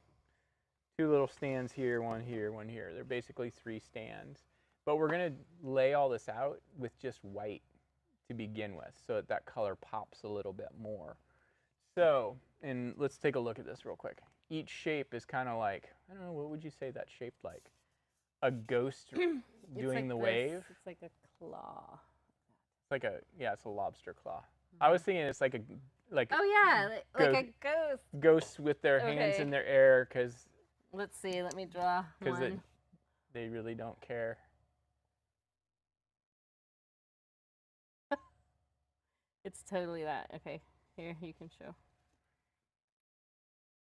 [SPEAKER 1] two little stands here, one here, one here. They're basically three stands. But we're going to lay all this out with just white to begin with, so that that color pops a little bit more. So, and let's take a look at this real quick. Each shape is kind of like, I don't know, what would you say that shaped like? A ghost doing
[SPEAKER 2] like
[SPEAKER 1] the
[SPEAKER 2] this.
[SPEAKER 1] wave?
[SPEAKER 2] It's like a claw.
[SPEAKER 1] It's like a, yeah, it's a lobster claw. I was thinking it's like a, like
[SPEAKER 2] Oh yeah, like a ghost.
[SPEAKER 1] ghosts with their hands in their air, because
[SPEAKER 2] Let's see. Let me draw one.
[SPEAKER 1] they really don't care.
[SPEAKER 2] It's totally that. Okay, here you can show.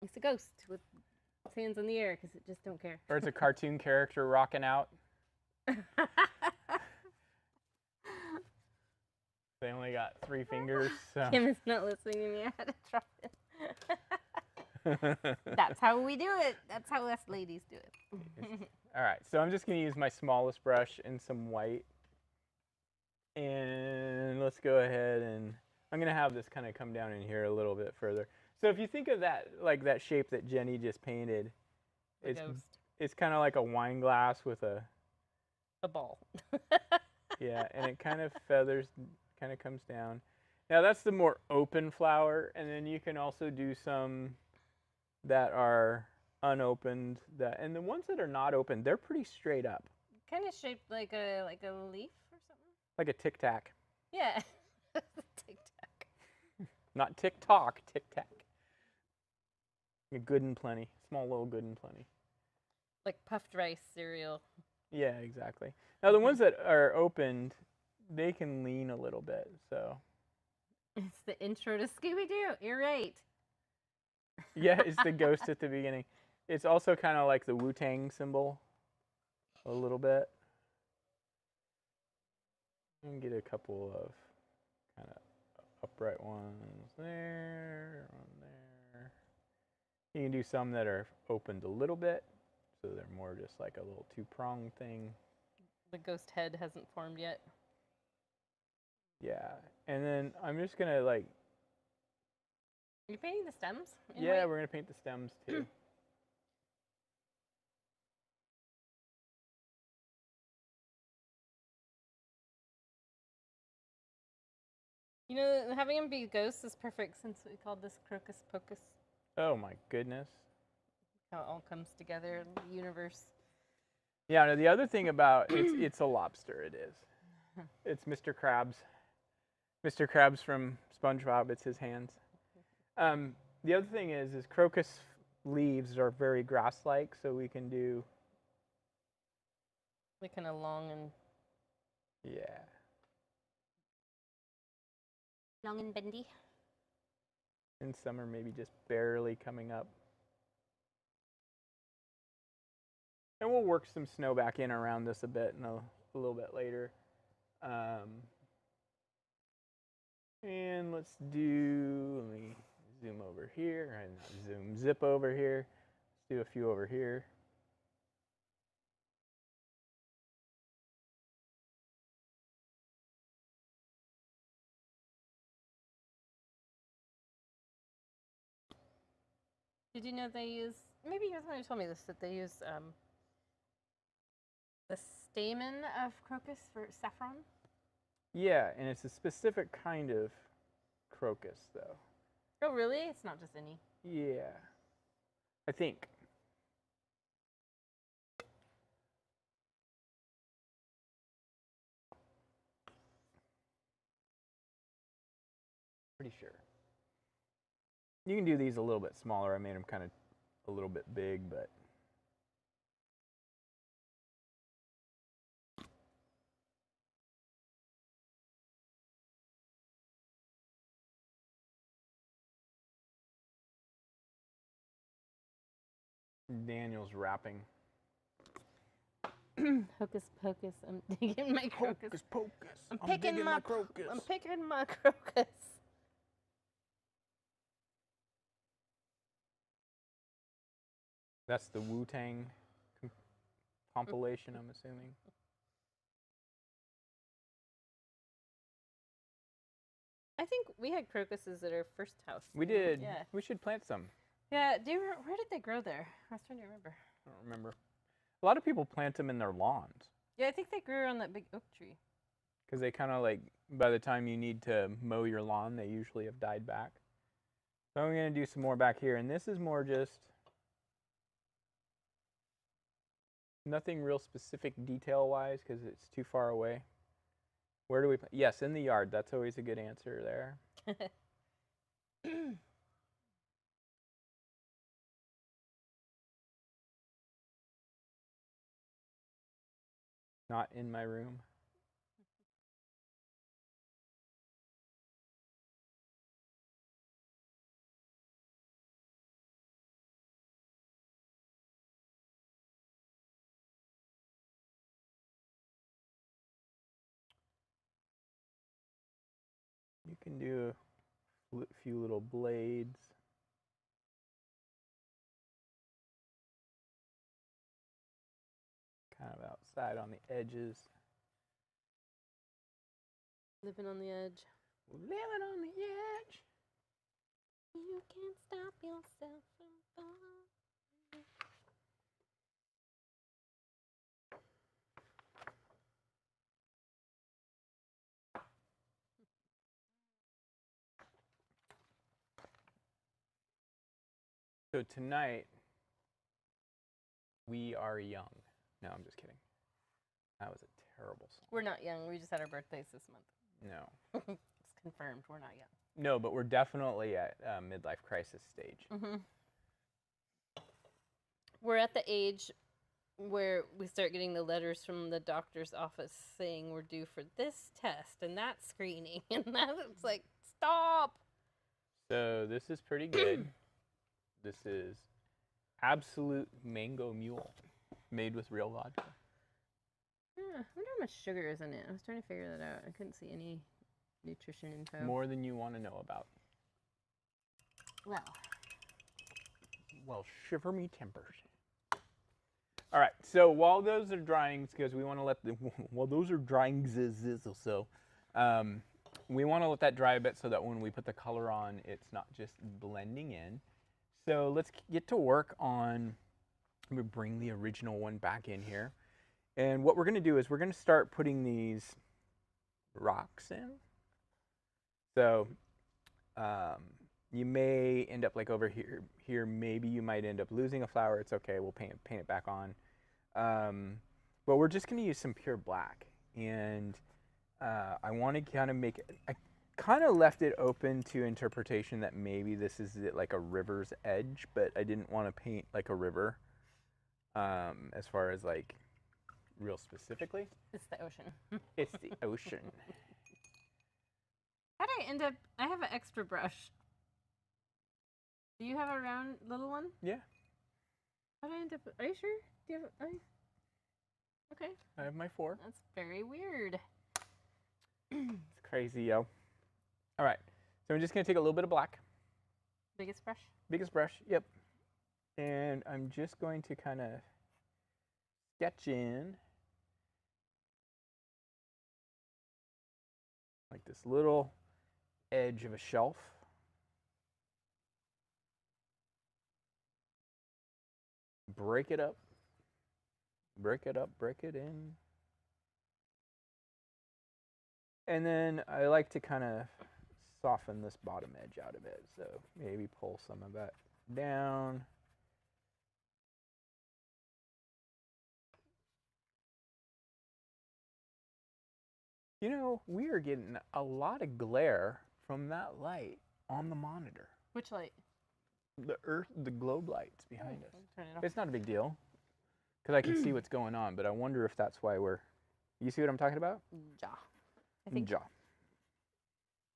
[SPEAKER 2] It's a ghost with its hands in the air because it just don't care.
[SPEAKER 1] Or it's a cartoon character rocking out. They only got 3 fingers. So.
[SPEAKER 2] Kim is not listening to me. I had to drop it. That's how we do it. That's how us ladies do it.
[SPEAKER 1] All right, so I'm just going to use my smallest brush and some white. And let's go ahead and I'm going to have this kind of come down in here a little bit further. So if you think of that, like that shape that Jenny just painted, it's kind of like a wine glass with a
[SPEAKER 2] ball.
[SPEAKER 1] Yeah, and it kind of feathers, kind of comes down. Now that's the more open flower, and then you can also do some that are unopened. And the ones that are not open, they're pretty straight up.
[SPEAKER 2] Kind of shaped like a leaf or something.
[SPEAKER 1] Like a tic tac.
[SPEAKER 2] Yeah, tic tac.
[SPEAKER 1] Not tick-tock, tic-tac. A good and plenty. Small little good and plenty.
[SPEAKER 2] Like puffed rice cereal.
[SPEAKER 1] Yeah, exactly. Now the ones that are opened, they can lean a little bit, so.
[SPEAKER 2] It's the intro to Scooby-Doo. You're right.
[SPEAKER 1] Yeah, it's the ghost at the beginning. It's also kind of like the Wu-Tang symbol, a little bit. And get a couple of kind of upright ones there, one there. You can do some that are opened a little bit, so they're more just like a little two-pronged thing.
[SPEAKER 2] The ghost head hasn't formed yet.
[SPEAKER 1] Yeah, and then I'm just gonna like.
[SPEAKER 2] Are you painting the stems?
[SPEAKER 1] Yeah, we're gonna paint the stems too.
[SPEAKER 2] You know, having them be ghosts is perfect since we called this Crocus Pocus.
[SPEAKER 1] Oh my goodness.
[SPEAKER 2] How it all comes together in the universe.
[SPEAKER 1] Yeah, no, the other thing about it's a lobster, it is. It's Mr. Krabs. Mr. Krabs from SpongeBob, it's his hands. The other thing is crocus leaves are very grass-like, so we can do...
[SPEAKER 2] Like kind of long and...
[SPEAKER 1] Yeah.
[SPEAKER 2] Long and bendy.
[SPEAKER 1] And some are maybe just barely coming up. And we'll work some snow back in around this a bit and a little bit later. And let's do, let me zoom over here and zip over here. Let's do a few over here.
[SPEAKER 2] Did you know they use, maybe you're the one who told me this, that they use the stamen of crocus for saffron?
[SPEAKER 1] Yeah, and it's a specific kind of crocus, though.
[SPEAKER 2] Oh, really? It's not just any?
[SPEAKER 1] Yeah, I think. Pretty sure. You can do these a little bit smaller. I made them kind of a little bit big, but. Daniel's rapping.
[SPEAKER 2] Hocus pocus, I'm digging my crocus.
[SPEAKER 1] Hocus pocus,
[SPEAKER 2] I'm picking my
[SPEAKER 1] crocus.
[SPEAKER 2] I'm picking my crocus.
[SPEAKER 1] That's the Wu-Tang compilation, I'm assuming.
[SPEAKER 2] I think we had crocuses at our first house.
[SPEAKER 1] We did.
[SPEAKER 2] Yeah.
[SPEAKER 1] We should plant some.
[SPEAKER 2] Yeah. Where did they grow there? I was trying to remember.
[SPEAKER 1] I don't remember. A lot of people plant them in their lawns.
[SPEAKER 2] Yeah, I think they grew on that big oak tree.
[SPEAKER 1] Because they kind of like, by the time you need to mow your lawn, they usually have died back. So I'm going to do some more back here. And this is more just nothing real specific detail-wise because it's too far away. Where do we plant? Yes, in the yard. That's always a good answer there. Not in my room. You can do a few little blades. Kind of outside on the edges.
[SPEAKER 2] Living on the edge.
[SPEAKER 1] Living on the edge.
[SPEAKER 2] You can't stop yourself from falling.
[SPEAKER 1] So tonight, we are young. No, I'm just kidding. That was a terrible song.
[SPEAKER 2] We're not young. We just had our birthdays this month.
[SPEAKER 1] No.
[SPEAKER 2] It's confirmed. We're not young.
[SPEAKER 1] No, but we're definitely at midlife crisis stage.
[SPEAKER 2] Mm-hmm. We're at the age where we start getting the letters from the doctor's office saying we're due for this test and that screening. And that's like, stop.
[SPEAKER 1] So this is pretty good. This is Absolute Mango Mule, made with real vodka.
[SPEAKER 2] Yeah, I wonder how much sugar is in it. I was trying to figure that out. I couldn't see any nutrition info.
[SPEAKER 1] More than you want to know about. Well, shiver me timbers. All right, so while those are drying, because we want to let the, while those are drying, we want to let that dry a bit so that when we put the color on, it's not just blending in. So let's get to work on, let me bring the original one back in here. And what we're going to do is we're going to start putting these rocks in. So you may end up like over here, maybe you might end up losing a flower. It's okay, we'll paint it back on. But we're just going to use some pure black. And I want to kind of make it, I kind of left it open to interpretation that maybe this is like a river's edge, but I didn't want to paint like a river as far as like real specifically.
[SPEAKER 2] It's the ocean.
[SPEAKER 1] It's the ocean.
[SPEAKER 2] How did I end up? I have an extra brush. Do you have a round little one?
[SPEAKER 1] Yeah.
[SPEAKER 2] How did I end up? Are you sure? Do you have? Okay.
[SPEAKER 1] I have my 4.
[SPEAKER 2] That's very weird.
[SPEAKER 1] It's crazy, yo. All right. So I'm just going to take a little bit of black.
[SPEAKER 2] Biggest brush?
[SPEAKER 1] Biggest brush, yep. And I'm just going to kind of sketch in like this little edge of a shelf. Break it up. Break it up, break it in. And then I like to kind of soften this bottom edge out of it. So maybe pull some of that down. You know, we are getting a lot of glare from that light on the monitor.
[SPEAKER 2] Which light?
[SPEAKER 1] The globe lights behind us.
[SPEAKER 2] Turn it off.
[SPEAKER 1] It's not a big deal because I can see what's going on, but I wonder if that's why we're, you see what I'm talking about?
[SPEAKER 2] Jaw. I think.
[SPEAKER 1] Jaw.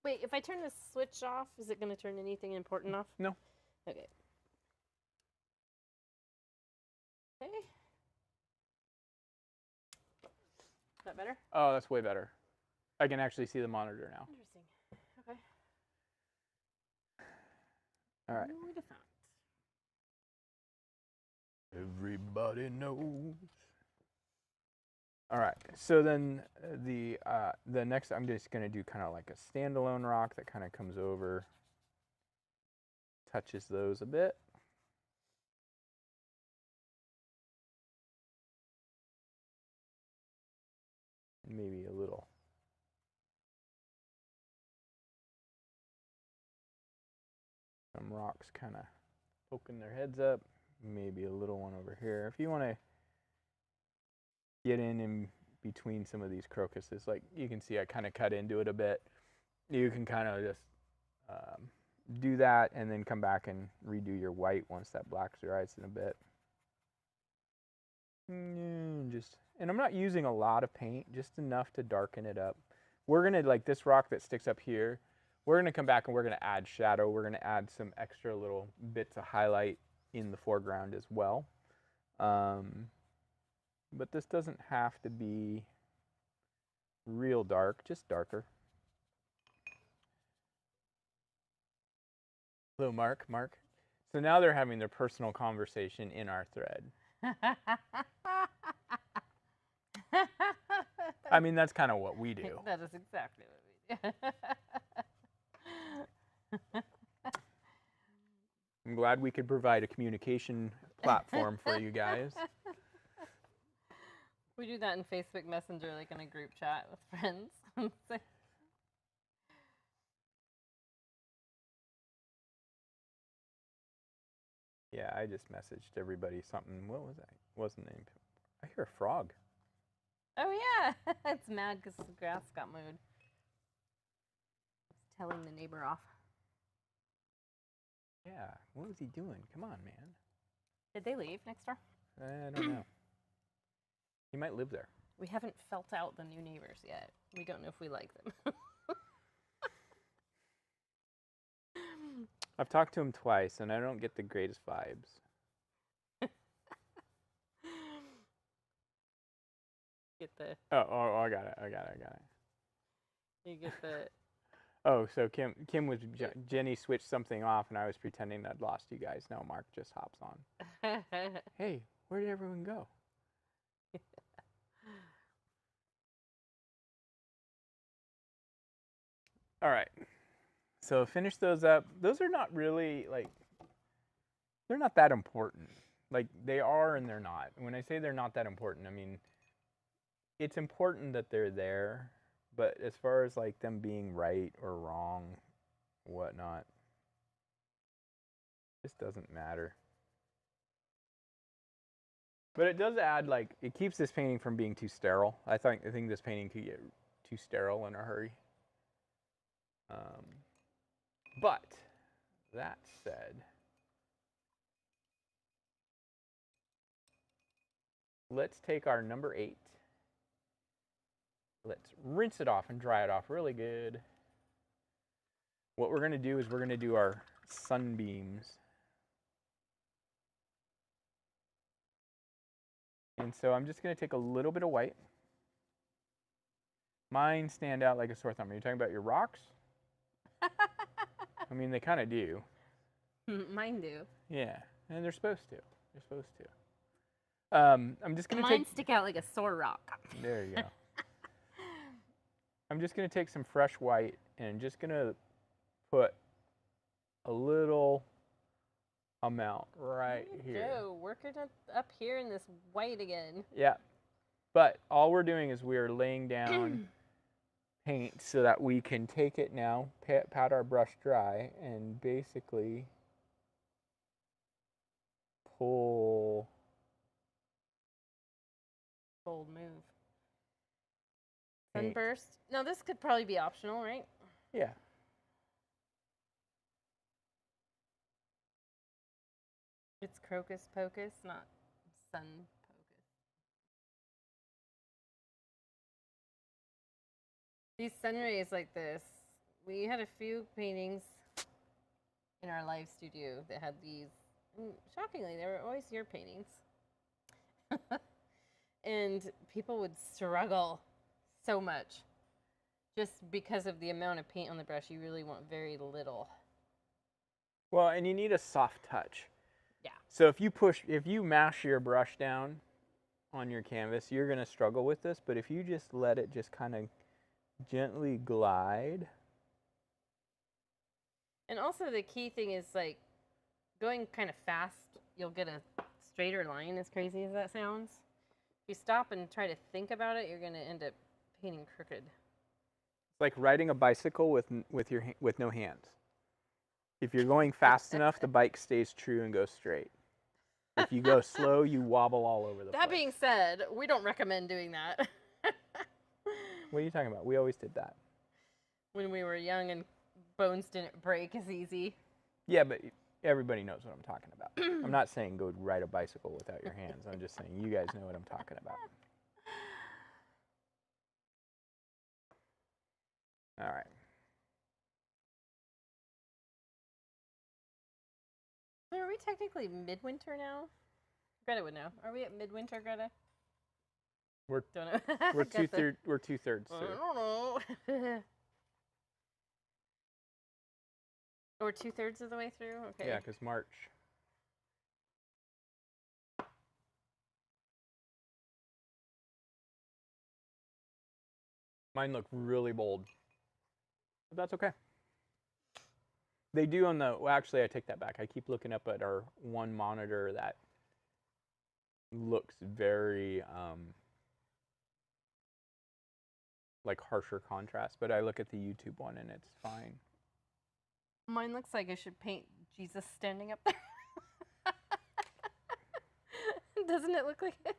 [SPEAKER 2] Wait, if I turn the switch off, is it going to turn anything important off?
[SPEAKER 1] No.
[SPEAKER 2] Okay. Okay. Is that better?
[SPEAKER 1] Oh, that's way better. I can actually see the monitor now.
[SPEAKER 2] Interesting. Okay.
[SPEAKER 1] All right.
[SPEAKER 2] No, we defound.
[SPEAKER 1] Everybody knows. All right, so then the next, I'm just gonna do kind of like a standalone rock that kind of comes over, touches those a bit. Maybe a little. Some rocks kind of poking their heads up. Maybe a little one over here. If you want to get in between some of these crocuses, like you can see I kind of cut into it a bit. You can kind of just do that and then come back and redo your white once that black dries in a bit. And I'm not using a lot of paint, just enough to darken it up. We're gonna, like this rock that sticks up here, we're gonna come back and we're gonna add shadow. We're gonna add some extra little bits of highlight in the foreground as well. But this doesn't have to be real dark, just darker. Hello, Mark. So now they're having their personal conversation in our thread. I mean, that's kind of what we do.
[SPEAKER 2] That is exactly what we do.
[SPEAKER 1] I'm glad we could provide a communication platform for you guys.
[SPEAKER 2] We do that in Facebook Messenger, like in a group chat with friends.
[SPEAKER 1] Yeah, I just messaged everybody something. What was that? Wasn't named. I hear a frog.
[SPEAKER 2] Oh yeah, it's mad because the grass got mowed. It's telling the neighbor off.
[SPEAKER 1] Yeah, what was he doing? Come on, man.
[SPEAKER 2] Did they leave next door?
[SPEAKER 1] I don't know. He might live there.
[SPEAKER 2] We haven't felt out the new neighbors yet. We don't know if we like them.
[SPEAKER 1] I've talked to him twice, and I don't get the greatest vibes.
[SPEAKER 2] Get the.
[SPEAKER 1] Oh, I got it.
[SPEAKER 2] You get the.
[SPEAKER 1] Oh, so Kim was Jenny switched something off, and I was pretending I'd lost you guys. Now Mark just hops on. Hey, where did everyone go? All right. So finish those up. Those are not really, like, they're not that important. Like, they are and they're not. When I say they're not that important, I mean, it's important that they're there, but as far as, like, them being right or wrong, whatnot, this doesn't matter. But it does add, like, it keeps this painting from being too sterile. I think this painting could get too sterile in a hurry. But that said, let's take our number 8. Let's rinse it off and dry it off really good. What we're going to do is we're going to do our sunbeams. And so I'm just going to take a little bit of white. Mine stand out like a sore thumb. Are you talking about your rocks? I mean, they kind of do.
[SPEAKER 2] Mine do.
[SPEAKER 1] Yeah, and they're supposed to. I'm just going to
[SPEAKER 2] Mine stick out like a sore rock.
[SPEAKER 1] There you go. I'm just going to take some fresh white and just going to put a little amount right here.
[SPEAKER 2] Joe, working up here in this white again.
[SPEAKER 1] Yeah, but all we're doing is we're laying down paint so that we can take it now, pat our brush dry, and basically pull.
[SPEAKER 2] Bold move. Sunburst. No, this could probably be optional, right?
[SPEAKER 1] Yeah.
[SPEAKER 2] It's Crocus Pocus, not Sun Pocus. These Sunrays like this, we had a few paintings in our live studio that had these. And shockingly, they were always your paintings. And people would struggle so much just because of the amount of paint on the brush. You really want very little.
[SPEAKER 1] Well, and you need a soft touch.
[SPEAKER 2] Yeah.
[SPEAKER 1] So if you mash your brush down on your canvas, you're going to struggle with this, but if you just let it just kind of gently glide.
[SPEAKER 2] And also the key thing is like going kind of fast, you'll get a straighter line, as crazy as that sounds. If you stop and try to think about it, you're going to end up painting crooked.
[SPEAKER 1] It's like riding a bicycle with no hands. If you're going fast enough, the bike stays true and goes straight. If you go slow, you wobble all over the place.
[SPEAKER 2] That being said, we don't recommend doing that.
[SPEAKER 1] What are you talking about? We always did that.
[SPEAKER 2] When we were young and bones didn't break as easy.
[SPEAKER 1] Yeah, but everybody knows what I'm talking about. I'm not saying go ride a bicycle without your hands. I'm just saying you guys know what I'm talking about. All right.
[SPEAKER 2] So are we technically midwinter now? Greta would know. Are we at midwinter, Greta?
[SPEAKER 1] We're
[SPEAKER 2] Don't know.
[SPEAKER 1] we're two-thirds
[SPEAKER 2] I
[SPEAKER 1] through.
[SPEAKER 2] don't know. We're 2/3 of the way through? Okay.
[SPEAKER 1] Yeah, because March. Mine look really bold. But that's okay. They do on the, well, actually, I take that back. I keep looking up at our one monitor that looks very, like harsher contrast, but I look at the YouTube one and it's fine.
[SPEAKER 2] Mine looks like I should paint Jesus standing up there. Doesn't it look like it?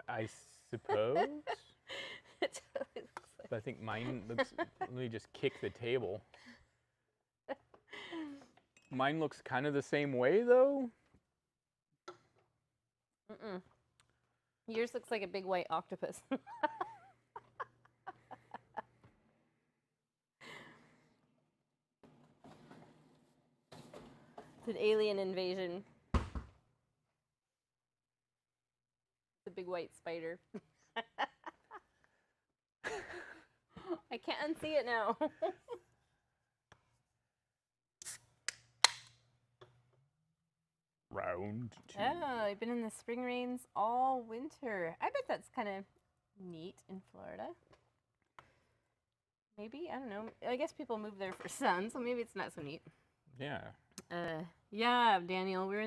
[SPEAKER 1] I suppose.
[SPEAKER 2] It totally looks like
[SPEAKER 1] But I think mine looks, let me just kick the table. Mine looks kind of the same way though.
[SPEAKER 2] Mm-mm. Yours looks like a big white octopus. It's an alien invasion. The big white spider. I can't unsee it now.
[SPEAKER 1] Round two.
[SPEAKER 2] Oh, I've been in the spring rains all winter. I bet that's kind of neat in Florida. Maybe, I don't know. I guess people move there for sun, so maybe it's not so neat.
[SPEAKER 1] Yeah.
[SPEAKER 2] Yeah, Daniel, we're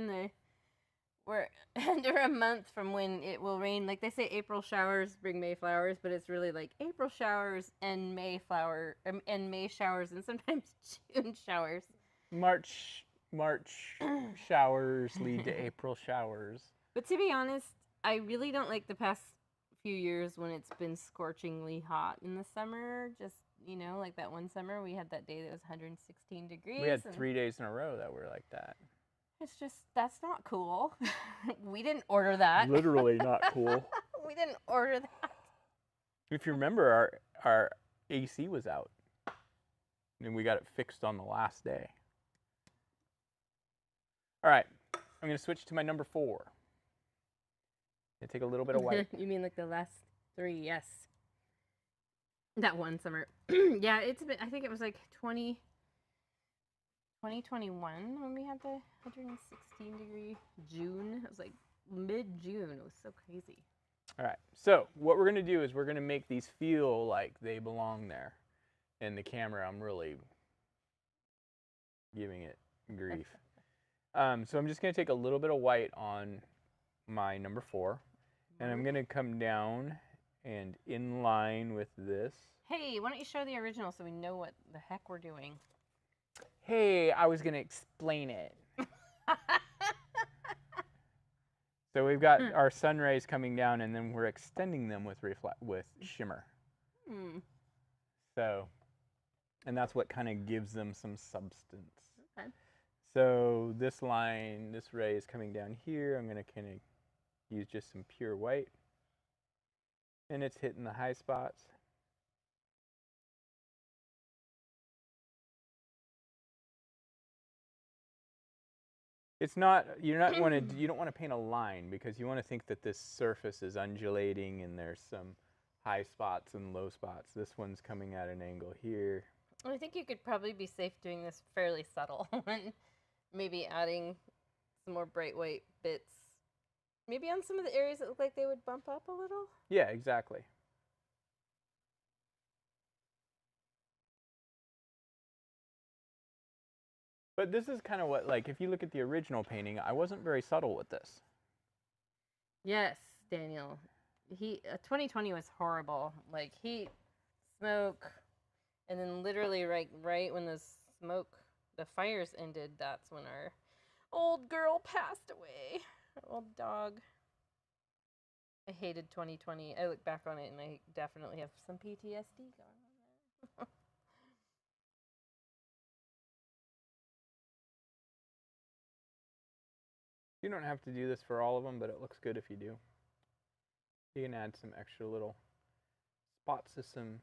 [SPEAKER 2] under a month from when it will rain. Like they say, April showers bring May flowers, but it's really like April showers and May showers and sometimes June showers.
[SPEAKER 1] March showers lead to April showers.
[SPEAKER 2] But to be honest, I really don't like the past few years when it's been scorchingly hot in the summer. Just, you know, like that one summer we had that day that was 116 degrees.
[SPEAKER 1] We had 3 days in a row that were like that.
[SPEAKER 2] It's just, that's not cool. We didn't order that.
[SPEAKER 1] Literally not cool.
[SPEAKER 2] We didn't order that.
[SPEAKER 1] If you remember, our AC was out. And we got it fixed on the last day. All right, I'm going to switch to my number 4. I'm going to take a little bit of white.
[SPEAKER 2] You mean like the last 3, yes. That one summer. Yeah, it's been, I think it was like 2021 when we had the 116 degree June. It was like mid-June. It was so crazy.
[SPEAKER 1] All right, so what we're going to do is we're going to make these feel like they belong there. In the camera, I'm really giving it grief. So I'm just going to take a little bit of white on my number 4, and I'm going to come down and in line with this.
[SPEAKER 2] Hey, why don't you show the original so we know what the heck we're doing?
[SPEAKER 1] Hey, I was going to explain it. So we've got our sunrays coming down, and then we're extending them with shimmer. So, and that's what kind of gives them some substance.
[SPEAKER 2] Okay.
[SPEAKER 1] So this line, this ray is coming down here. I'm going to kind of use just some pure white. And it's hitting the high spots. It's not, you don't want to paint a line because you want to think that this surface is undulating and there's some high spots and low spots. This one's coming at an angle here.
[SPEAKER 2] I think you could probably be safe doing this fairly subtle and maybe adding some more bright white bits. Maybe on some of the areas that look like they would bump up a little.
[SPEAKER 1] Yeah, exactly. But this is kind of what, like, if you look at the original painting, I wasn't very subtle with this.
[SPEAKER 2] Yes, Daniel. 2020 was horrible. Like heat, smoke, and then literally right when the fires ended, that's when our old girl passed away. Our old dog. I hated 2020. I look back on it and I definitely have some PTSD going on there.
[SPEAKER 1] You don't have to do this for all of them, but it looks good if you do. You can add some extra little spots of some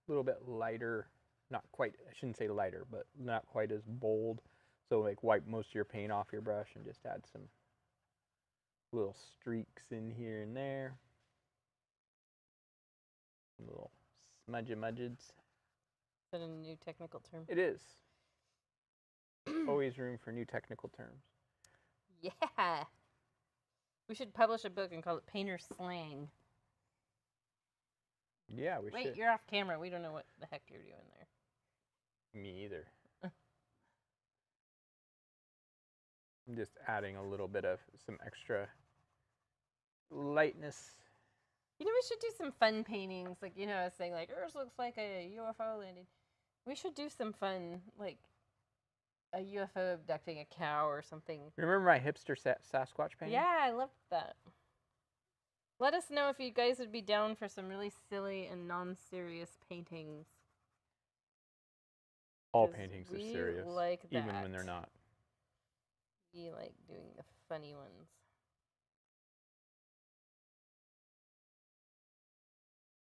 [SPEAKER 1] little bit lighter, not quite, I shouldn't say lighter, but not quite as bold. So like wipe most of your paint off your brush and just add some little streaks in here and there. Little smudgeds.
[SPEAKER 2] Is that a new technical term?
[SPEAKER 1] It is. Always room for new technical terms.
[SPEAKER 2] Yeah. We should publish a book and call it Painter Slang.
[SPEAKER 1] Yeah, we should.
[SPEAKER 2] Wait, you're off camera. We don't know what the heck you're doing there.
[SPEAKER 1] Me either. I'm just adding a little bit of some extra lightness.
[SPEAKER 2] You know, we should do some fun paintings. Like, you know, I was saying, like, yours looks like a UFO landing. We should do some fun, like, a UFO abducting a cow or something.
[SPEAKER 1] Remember my hipster Sasquatch painting?
[SPEAKER 2] Yeah, I loved that. Let us know if you guys would be down for some really silly and non-serious paintings.
[SPEAKER 1] All paintings are serious,
[SPEAKER 2] like that.
[SPEAKER 1] even when they're not.
[SPEAKER 2] We like doing the funny ones.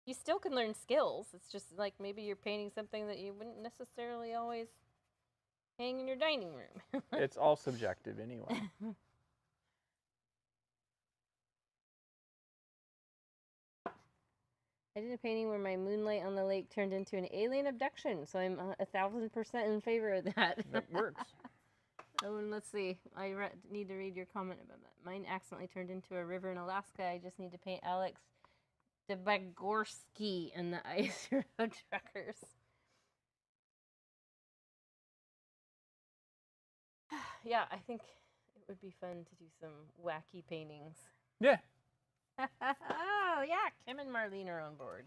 [SPEAKER 2] You still can learn skills. It's just like maybe you're painting something that you wouldn't necessarily always hang in your dining room.
[SPEAKER 1] It's all subjective anyway.
[SPEAKER 2] I did a painting where my moonlight on the lake turned into an alien abduction, so I'm 1,000% in favor of that.
[SPEAKER 1] That works.
[SPEAKER 2] Oh, and let's see. I need to read your comment about that. Mine accidentally turned into a river in Alaska. I just need to paint Alex Debagorsky and the Ice Road Truckers. Yeah, I think it would be fun to do some wacky paintings.
[SPEAKER 1] Yeah.
[SPEAKER 2] Oh, yeah, Kim and Marlene are on board.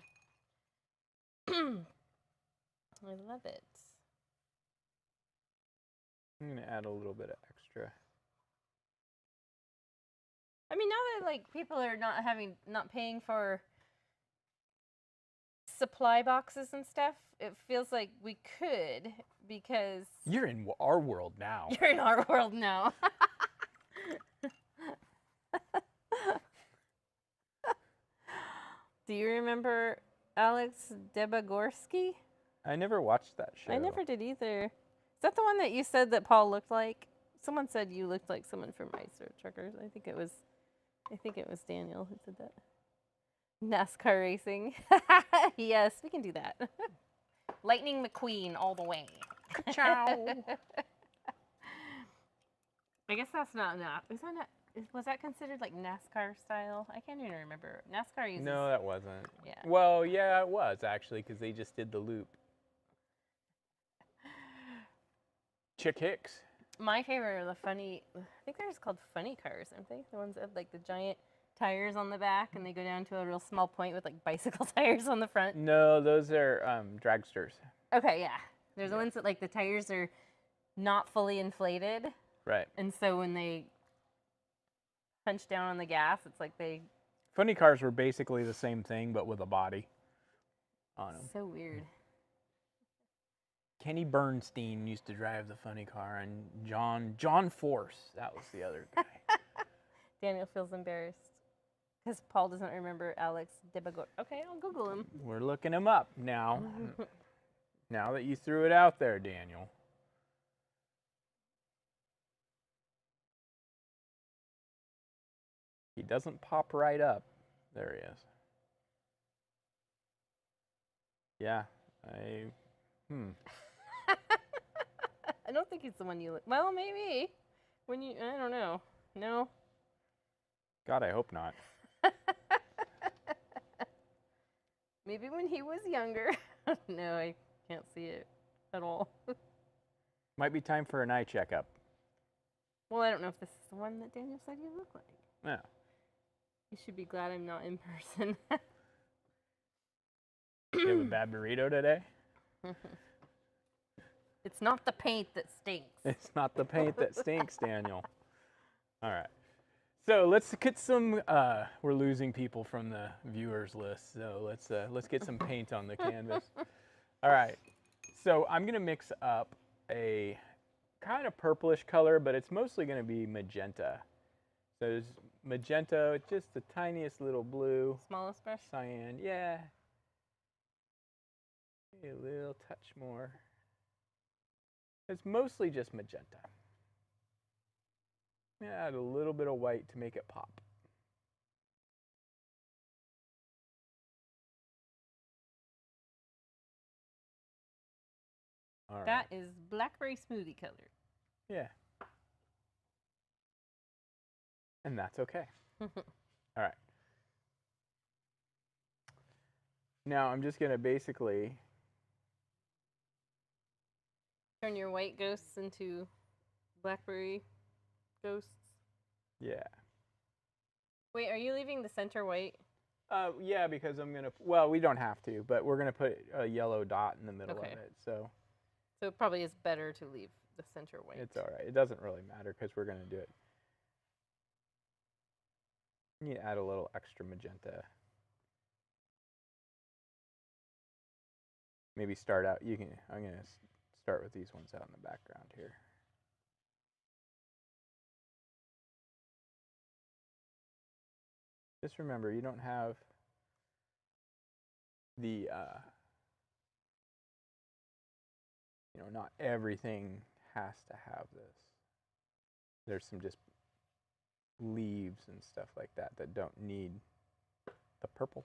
[SPEAKER 2] I love it.
[SPEAKER 1] I'm going to add a little bit of extra.
[SPEAKER 2] I mean, now that like people are not paying for supply boxes and stuff, it feels like we could, because
[SPEAKER 1] You're in our world now.
[SPEAKER 2] you're in our world now. Do you remember Alex Debagorsky?
[SPEAKER 1] I never watched that show.
[SPEAKER 2] I never did either. Is that the one that you said that Paul looked like? Someone said you looked like someone from Ice Road Truckers. I think it was Daniel who said that. NASCAR racing. Yes, we can do that. Lightning McQueen all the way.
[SPEAKER 1] Ciao.
[SPEAKER 2] I guess that's not. Was that considered like NASCAR style? I can't even remember. NASCAR uses.
[SPEAKER 1] No, that wasn't.
[SPEAKER 2] Yeah.
[SPEAKER 1] Well, yeah, it was actually, because they just did the loop. Chick Hicks.
[SPEAKER 2] My favorite are the funny. I think they're just called funny cars, aren't they? The ones that have like the giant tires on the back, and they go down to a real small point with like bicycle tires on the front.
[SPEAKER 1] No, those are dragsters.
[SPEAKER 2] Okay, yeah. There's the ones that like the tires are not fully inflated,
[SPEAKER 1] Right.
[SPEAKER 2] and so when they punch down on the gas, it's like they.
[SPEAKER 1] Funny cars were basically the same thing, but with a body on them.
[SPEAKER 2] So weird.
[SPEAKER 1] Kenny Bernstein used to drive the funny car, and John Force, that was the other guy.
[SPEAKER 2] Daniel feels embarrassed because Paul doesn't remember Alex Debagor. Okay, I'll Google him.
[SPEAKER 1] We're looking him up now. Now that you threw it out there, Daniel. He doesn't pop right up. There he is. Yeah,
[SPEAKER 2] I don't think he's the one you look. Well, maybe. I don't know. No.
[SPEAKER 1] God, I hope not.
[SPEAKER 2] Maybe when he was younger. No, I can't see it at all.
[SPEAKER 1] Might be time for an eye checkup.
[SPEAKER 2] Well, I don't know if this is the one that Daniel said you look like.
[SPEAKER 1] Yeah.
[SPEAKER 2] You should be glad I'm not in person.
[SPEAKER 1] You have a bad burrito today?
[SPEAKER 2] It's not the paint that stinks.
[SPEAKER 1] It's not the paint that stinks, Daniel. All right. So let's get some. We're losing people from the viewers list. So let's get some paint on the canvas. All right. So I'm gonna mix up a kind of purplish color, but it's mostly gonna be magenta. So there's magenta, just the tiniest little blue.
[SPEAKER 2] Smallest brush?
[SPEAKER 1] Cyan, yeah. A little touch more. It's mostly just magenta. Add a little bit of white to make it pop. All right.
[SPEAKER 2] That is blackberry smoothie color.
[SPEAKER 1] Yeah. And that's okay. All right. Now I'm just going to basically
[SPEAKER 2] turn your white ghosts into blackberry ghosts.
[SPEAKER 1] Yeah.
[SPEAKER 2] Wait, are you leaving the center white?
[SPEAKER 1] Yeah, because I'm going to, well, we don't have to, but we're going to put a yellow dot in the middle of it. So
[SPEAKER 2] it probably is better to leave the center white.
[SPEAKER 1] It's all right. It doesn't really matter because we're going to do it. You add a little extra magenta. Maybe start out, I'm going to start with these ones out in the background here. Just remember, you don't have the, not everything has to have this. There's some just leaves and stuff like that that don't need the purple.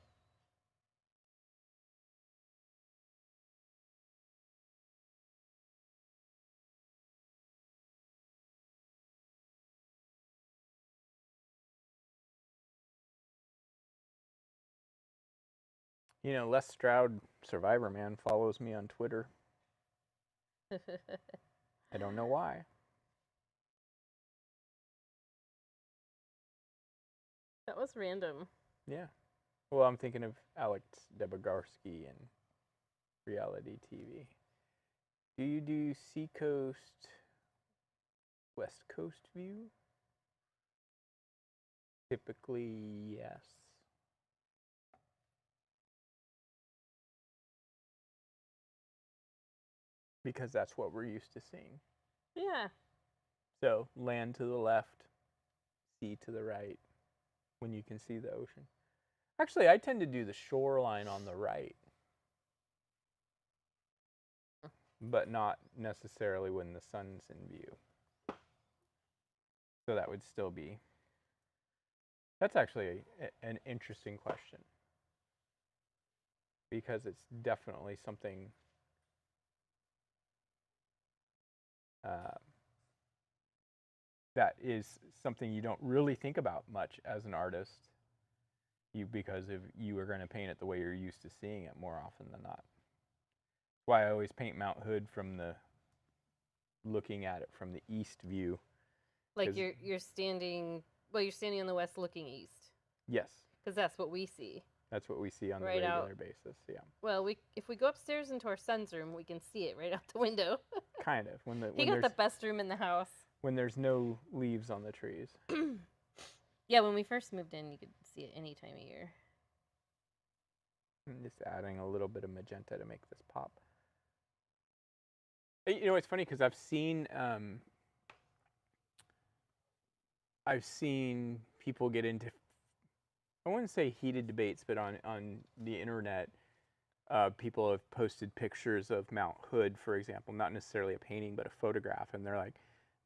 [SPEAKER 1] Les Stroud, Survivor Man, follows me on Twitter. I don't know why.
[SPEAKER 2] That was random.
[SPEAKER 1] Yeah. Well, I'm thinking of Alex Debegarski and reality TV. Do you do Seacoast, West Coast view? Typically, yes. Because that's what we're used to seeing.
[SPEAKER 2] Yeah.
[SPEAKER 1] So land to the left, sea to the right, when you can see the ocean. Actually, I tend to do the shoreline on the right, but not necessarily when the sun's in view. So that would still be. That's actually an interesting question, because it's definitely something that is something you don't really think about much as an artist, because you are going to paint it the way you're used to seeing it more often than not. That's why I always paint Mount Hood looking at it from the east view.
[SPEAKER 2] Like you're standing on the west looking east.
[SPEAKER 1] Yes.
[SPEAKER 2] Because that's what we see.
[SPEAKER 1] That's what we see on the regular basis, yeah.
[SPEAKER 2] Well, if we go upstairs into our son's room, we can see it right out the window.
[SPEAKER 1] Kind of.
[SPEAKER 2] He got the best room in the house.
[SPEAKER 1] When there's no leaves on the trees.
[SPEAKER 2] Yeah, when we first moved in, you could see it any time of year.
[SPEAKER 1] I'm just adding a little bit of magenta to make this pop. It's funny because I've seen people get into, I wouldn't say heated debates, but on the internet, people have posted pictures of Mount Hood, for example, not necessarily a painting, but a photograph, and they're like,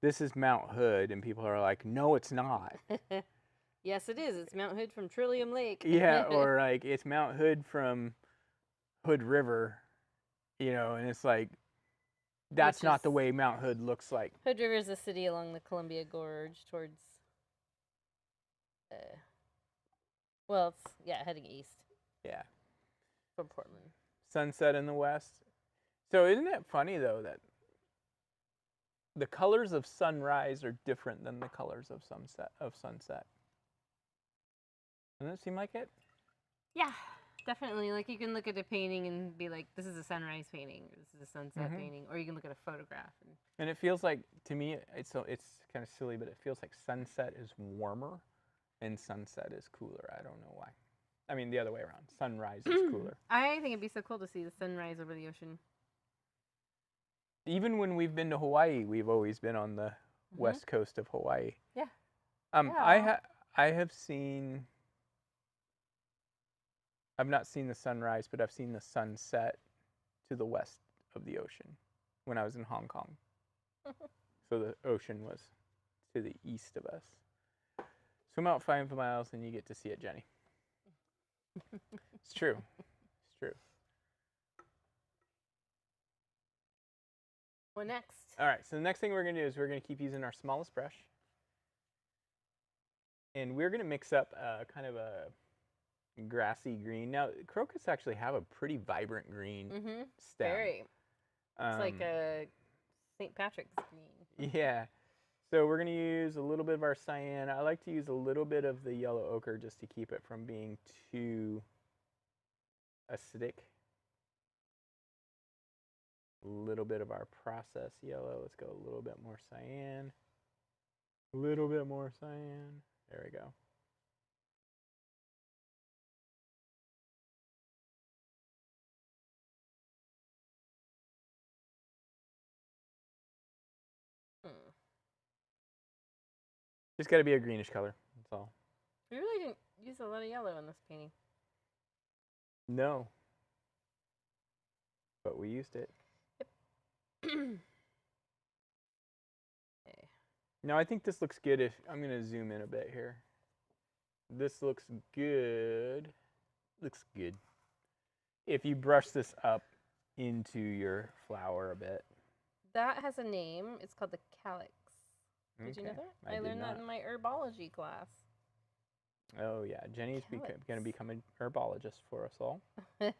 [SPEAKER 1] this is Mount Hood, and people are like, no, it's not.
[SPEAKER 2] Yes, it is. It's Mount Hood from Trillium Lake.
[SPEAKER 1] Yeah, or like, it's Mount Hood from Hood River, and it's like, That's
[SPEAKER 2] Which
[SPEAKER 1] not the
[SPEAKER 2] is-
[SPEAKER 1] way Mount Hood looks like.
[SPEAKER 2] Hood River is a city along the Columbia Gorge towards, well, it's, yeah, heading east
[SPEAKER 1] Yeah.
[SPEAKER 2] from Portland.
[SPEAKER 1] Sunset in the west. So isn't it funny though that the colors of sunrise are different than the colors of sunset? Doesn't it seem like it?
[SPEAKER 2] Yeah, definitely. Like you can look at a painting and be like, this is a sunrise painting, or this is a sunset painting, or you can look at a photograph.
[SPEAKER 1] And it feels like, to me, it's kind of silly, but it feels like sunset is warmer and sunset is cooler. I don't know why. I mean, the other way around. Sunrise is cooler.
[SPEAKER 2] I think it'd be so cool to see the sunrise over the ocean.
[SPEAKER 1] Even when we've been to Hawaii, we've always been on the west coast of Hawaii.
[SPEAKER 2] Yeah.
[SPEAKER 1] I have seen. I've not seen the sunrise, but I've seen the sunset to the west of the ocean when I was in Hong Kong. So the ocean was to the east of us. Swim out 5 miles and you get to see it, Jenny. It's true. It's true.
[SPEAKER 2] What next?
[SPEAKER 1] All right, so the next thing we're going to do is we're going to keep using our smallest brush. And we're going to mix up kind of a grassy green. Now, crocus actually have a pretty vibrant green stem.
[SPEAKER 2] Very. It's like a St. Patrick's green.
[SPEAKER 1] Yeah. So we're going to use a little bit of our cyan. I like to use a little bit of the yellow ochre just to keep it from being too acidic. A little bit of our process yellow. Let's go a little bit more cyan. A little bit more cyan. There we go. Just got to be a greenish color. That's all.
[SPEAKER 2] We really didn't use a lot of yellow in this painting.
[SPEAKER 1] No. But we used it.
[SPEAKER 2] Okay.
[SPEAKER 1] Now, I think this looks good if I'm going to zoom in a bit here. This looks good. Looks good. If you brush this up into your flower a bit.
[SPEAKER 2] That has a name. It's called the calyx. Did you know
[SPEAKER 1] Okay,
[SPEAKER 2] that? I learned that in my herbology class.
[SPEAKER 1] Oh, yeah. Jenny's going to become an herbologist for us all.
[SPEAKER 2] I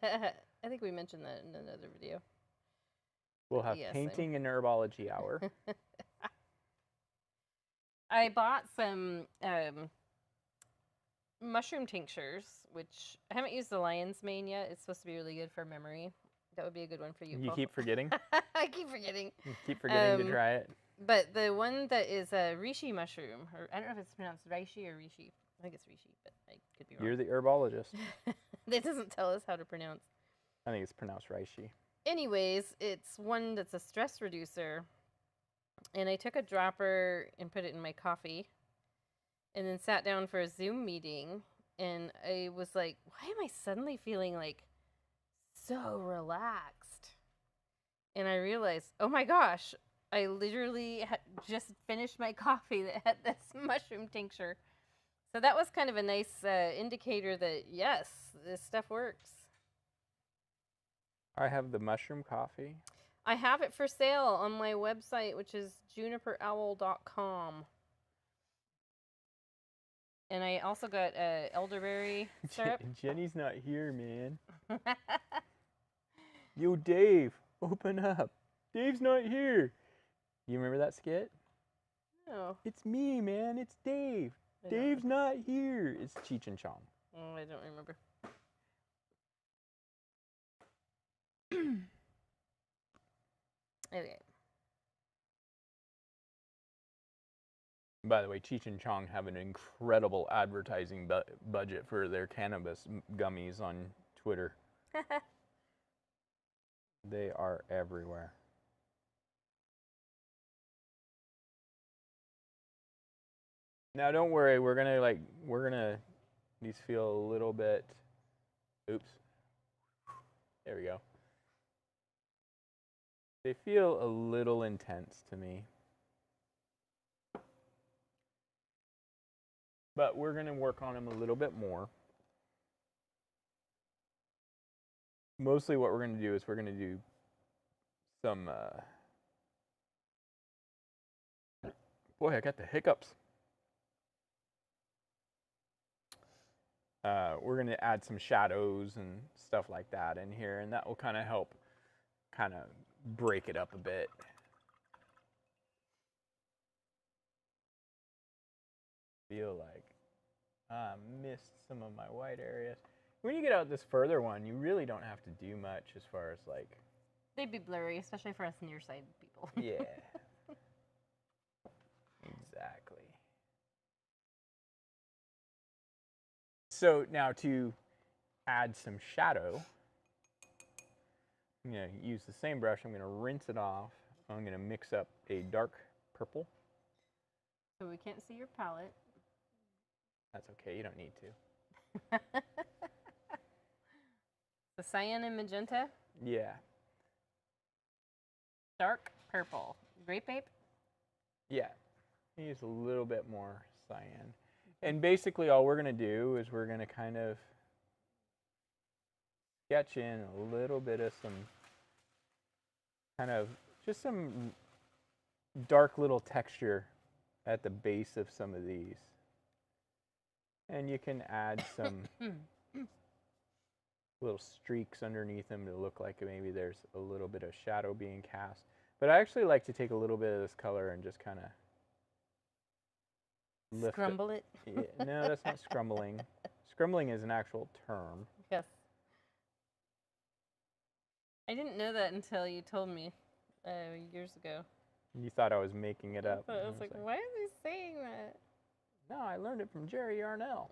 [SPEAKER 2] think we mentioned that in another video.
[SPEAKER 1] We'll have
[SPEAKER 2] Yes,
[SPEAKER 1] painting and herbology hour.
[SPEAKER 2] I bought some mushroom tinctures, which I haven't used the lion's mane yet. It's supposed to be really good for memory. That would be a good one for you.
[SPEAKER 1] You
[SPEAKER 2] Paul.
[SPEAKER 1] keep forgetting?
[SPEAKER 2] I keep forgetting.
[SPEAKER 1] You keep forgetting to try it.
[SPEAKER 2] But the one that is a reishi mushroom, or I don't know if it's pronounced reishi or rishi. I think it's rishi, but I could be wrong.
[SPEAKER 1] You're the herbologist.
[SPEAKER 2] That doesn't tell us how to pronounce.
[SPEAKER 1] I think it's pronounced reishi.
[SPEAKER 2] Anyways, it's one that's a stress reducer. And I took a dropper and put it in my coffee and then sat down for a Zoom meeting. And I was like, why am I suddenly feeling like so relaxed? And I realized, oh my gosh, I literally just finished my coffee that had this mushroom tincture. So that was kind of a nice indicator that, yes, this stuff works.
[SPEAKER 1] I have the mushroom coffee.
[SPEAKER 2] I have it for sale on my website, which is juniperowl.com. And I also got elderberry syrup.
[SPEAKER 1] Jenny's not here, man. Yo, Dave, open up. Dave's not here. You remember that skit?
[SPEAKER 2] No.
[SPEAKER 1] It's me, man. It's Dave.
[SPEAKER 2] I don't
[SPEAKER 1] Dave's not here. It's Cheech and Chong.
[SPEAKER 2] Oh, I don't remember. Okay.
[SPEAKER 1] By the way, Cheech and Chong have an incredible advertising budget for their cannabis gummies on Twitter. They are everywhere. Now, don't worry. We're gonna these feel a little bit. Oops. There we go. They feel a little intense to me. But we're going to work on them a little bit more. Mostly what we're going to do is we're going to do some Boy, I got the hiccups. We're going to add some shadows and stuff like that in here, and that will kind of help kind of break it up a bit. Feel like I missed some of my white areas. When you get out this further one, you really don't have to do much as far as like...
[SPEAKER 2] They'd be blurry, especially for us nearsighted people.
[SPEAKER 1] Yeah. Exactly. So now to add some shadow, I'm going to use the same brush. I'm going to rinse it off. I'm going to mix up a dark purple.
[SPEAKER 2] So we can't see your palette.
[SPEAKER 1] That's okay. You don't need to.
[SPEAKER 2] The cyan and magenta.
[SPEAKER 1] Yeah.
[SPEAKER 2] Dark purple. Grape ape?
[SPEAKER 1] Yeah. Use a little bit more cyan. And basically all we're going to do is we're going to kind of sketch in a little bit of some kind of just some dark little texture at the base of some of these. And you can add some little streaks underneath them to look like maybe there's a little bit of shadow being cast. But I actually like to take a little bit of this color and just kind of lift
[SPEAKER 2] Scrumble it?
[SPEAKER 1] Yeah, no, that's not scrumbling. Scrumbling is an actual term.
[SPEAKER 2] Yes. I didn't know that until you told me years ago.
[SPEAKER 1] You thought I was making it up.
[SPEAKER 2] I was like, why is he saying that?
[SPEAKER 1] No, I learned it from Jerry Yarnell.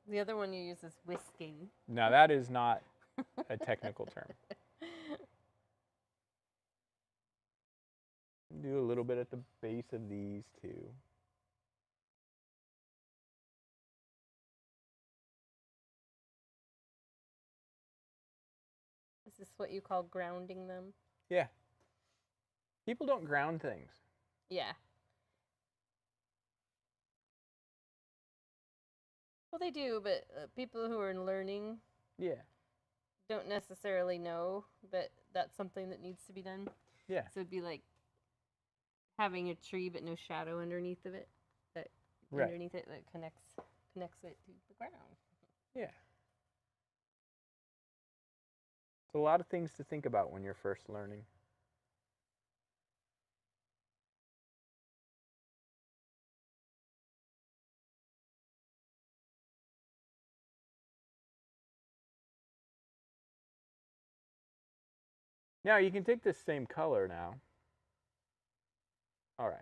[SPEAKER 2] The other one you use is whisking.
[SPEAKER 1] Now, that is not a technical term. Do a little bit at the base of these two.
[SPEAKER 2] Is this what you call grounding them?
[SPEAKER 1] Yeah. People don't ground things.
[SPEAKER 2] Yeah. Well, they do, but people who are learning don't necessarily know that that's something that needs to be done.
[SPEAKER 1] Yeah.
[SPEAKER 2] So it'd be like having a tree but no shadow underneath of it. That
[SPEAKER 1] Right.
[SPEAKER 2] underneath it that connects it to the ground.
[SPEAKER 1] Yeah. It's a lot of things to think about when you're first learning. Now, you can take this same color now. All right.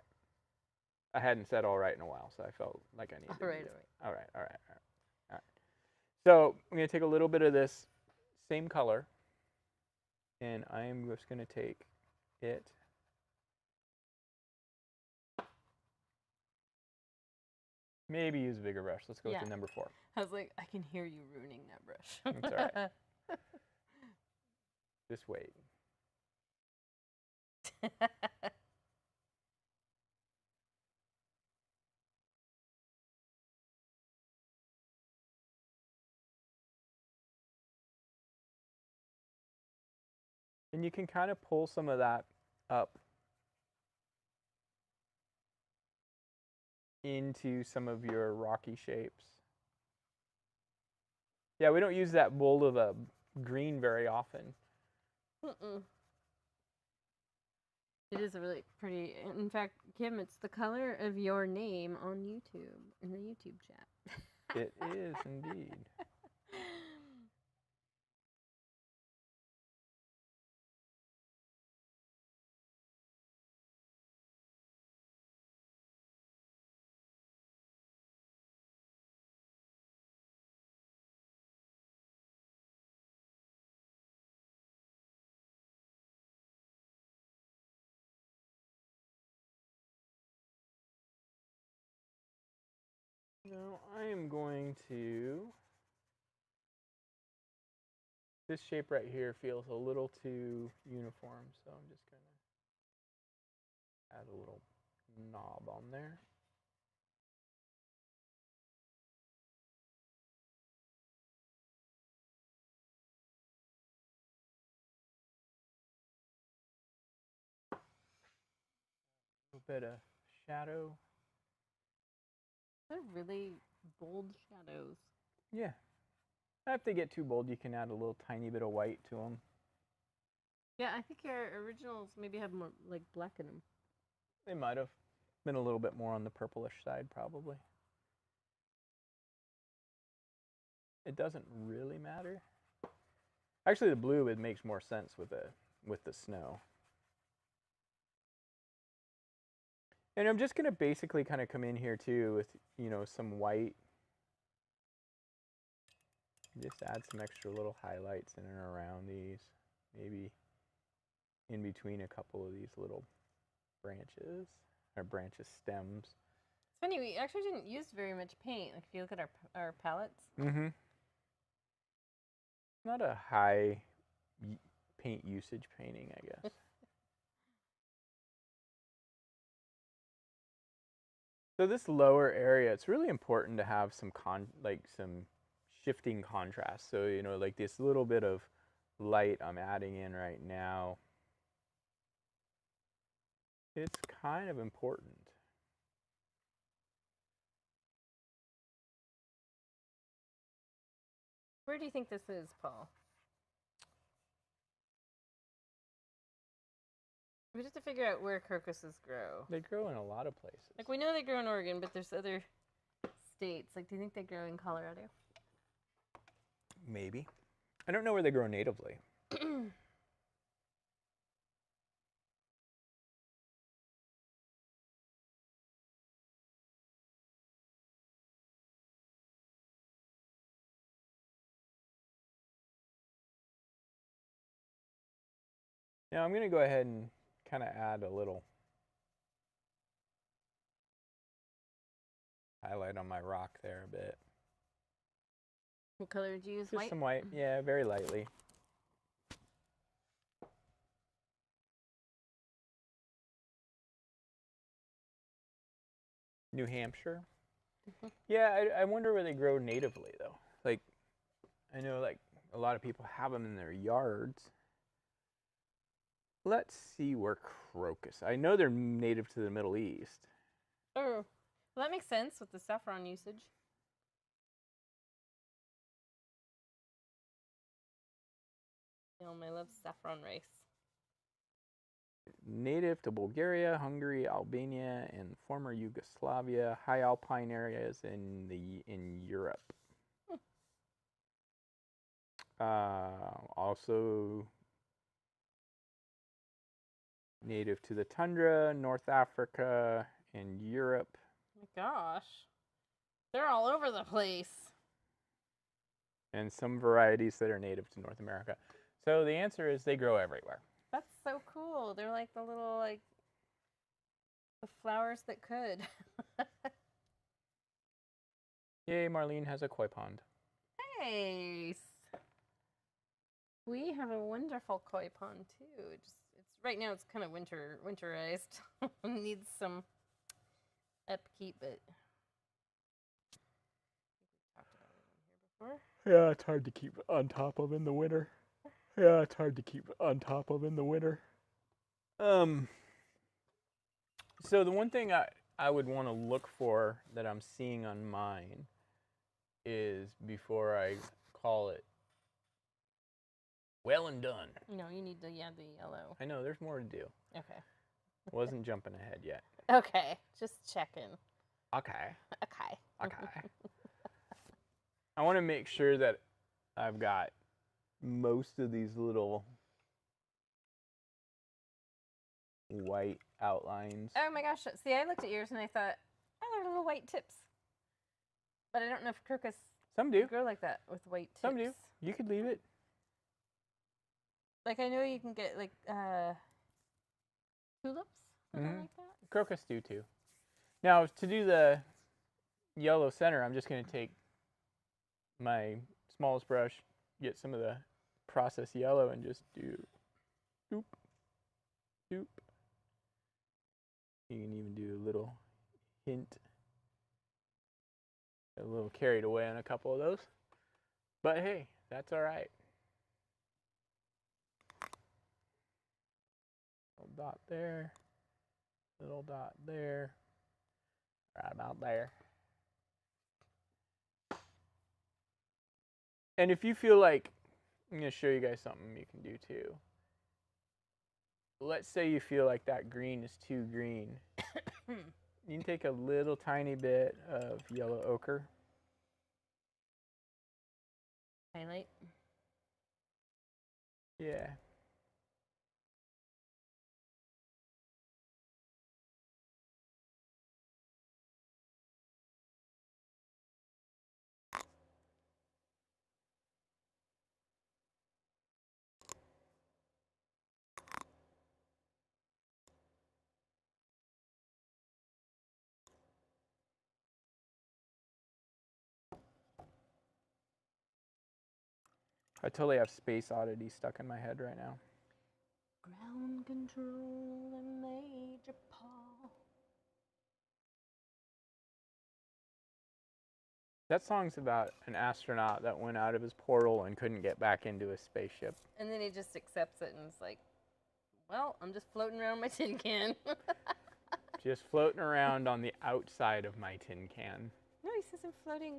[SPEAKER 1] I hadn't said all right in a while, so I felt like I needed to. All right. So I'm going to take a little bit of this same color, and I am just going to take it. Maybe use a bigger brush. Let's go with the number 4.
[SPEAKER 2] I was like, I can hear you ruining that brush.
[SPEAKER 1] It's all right. Just wait. And you can kind of pull some of that up into some of your rocky shapes. Yeah, we don't use that bold of a green very often.
[SPEAKER 2] It is a really pretty. In fact, Kim, it's the color of your name on YouTube, in the YouTube chat.
[SPEAKER 1] It is indeed. Now I am going to, this shape right here feels a little too uniform, so I'm just going to add a little knob on there. A little bit of shadow.
[SPEAKER 2] They're really bold shadows.
[SPEAKER 1] Yeah. If they get too bold, you can add a little tiny bit of white to them.
[SPEAKER 2] Yeah, I think your originals maybe have more like black in them.
[SPEAKER 1] They might have been a little bit more on the purplish side, probably. It doesn't really matter. Actually, the blue, it makes more sense with the snow. And I'm just gonna basically kind of come in here too with, you know, some white. Just add some extra little highlights in and around these, maybe in between a couple of these little branches stems.
[SPEAKER 2] It's funny, we actually didn't use very much paint. Like if you look at our palettes.
[SPEAKER 1] Mm-hmm. Not a high paint usage painting, I guess. So this lower area, it's really important to have some some shifting contrast. So, you know, like this little bit of light I'm adding in right now, it's kind of important.
[SPEAKER 2] Where do you think this is, Paul? We have to figure out where crocuses grow.
[SPEAKER 1] They grow in a lot of places.
[SPEAKER 2] Like we know they grow in Oregon, but there's other states. Like, do you think they grow in Colorado?
[SPEAKER 1] Maybe. I don't know where they grow natively. Now I'm going to go ahead and kind of add a little highlight on my rock there a bit.
[SPEAKER 2] What color did you use?
[SPEAKER 1] Just
[SPEAKER 2] white?
[SPEAKER 1] some white, yeah, very lightly. New Hampshire. Yeah, I wonder where they grow natively though. Like, I know like a lot of people have them in their yards. Let's see where crocus. I know they're native to the Middle East.
[SPEAKER 2] Oh, well, that makes sense with the saffron usage. I love saffron rice.
[SPEAKER 1] Native to Bulgaria, Hungary, Albania, and former Yugoslavia, high alpine areas in Europe. Also native to the tundra, North Africa, and Europe.
[SPEAKER 2] Oh my gosh, they're all over the place.
[SPEAKER 1] And some varieties that are native to North America. So the answer is they grow everywhere.
[SPEAKER 2] That's so cool. They're like the little, like, the flowers that could.
[SPEAKER 1] Yay, Marlene has a koi pond.
[SPEAKER 2] Nice. We have a wonderful koi pond too. It's right now it's kind of winterized. Needs some upkeep, but we've talked about it on here before.
[SPEAKER 1] Yeah, it's hard to keep on top of in the winter. Yeah, it's hard to keep on top of in the winter. So the one thing I would want to look for that I'm seeing on mine is before I call it well and done.
[SPEAKER 2] No, you need the yellow.
[SPEAKER 1] I know, there's more to do.
[SPEAKER 2] Okay.
[SPEAKER 1] Wasn't jumping ahead yet.
[SPEAKER 2] Okay, just checking.
[SPEAKER 1] Okay.
[SPEAKER 2] Okay.
[SPEAKER 1] Okay. I want to make sure that I've got most of these little white outlines.
[SPEAKER 2] Oh my gosh. See, I looked at yours and I thought, oh, they're little white tips. But I don't know if crocus
[SPEAKER 1] Some do.
[SPEAKER 2] grow like that with white tips.
[SPEAKER 1] Some do. You could leave it.
[SPEAKER 2] Like, I know you can get, like, tulips that are like that.
[SPEAKER 1] Crocus do too. Now, to do the yellow center, I'm just going to take my smallest brush, get some of the processed yellow, and just do doop, doop. You can even do a little hint. A little carried away on a couple of those. But hey, that's all right. Little dot there. Little dot there. Right about there. And if you feel like, I'm going to show you guys something you can do too. Let's say you feel like that green is too green. You can take a little tiny bit of yellow ochre.
[SPEAKER 2] Highlight.
[SPEAKER 1] Yeah. I totally have Space Oddity stuck in my head right now.
[SPEAKER 2] Ground control and Major Paul.
[SPEAKER 1] That song's about an astronaut that went out of his portal and couldn't get back into his spaceship.
[SPEAKER 2] And then he just accepts it and is like, well, I'm just floating around my tin can.
[SPEAKER 1] Just floating around on the outside of my tin can.
[SPEAKER 2] No, he says I'm floating.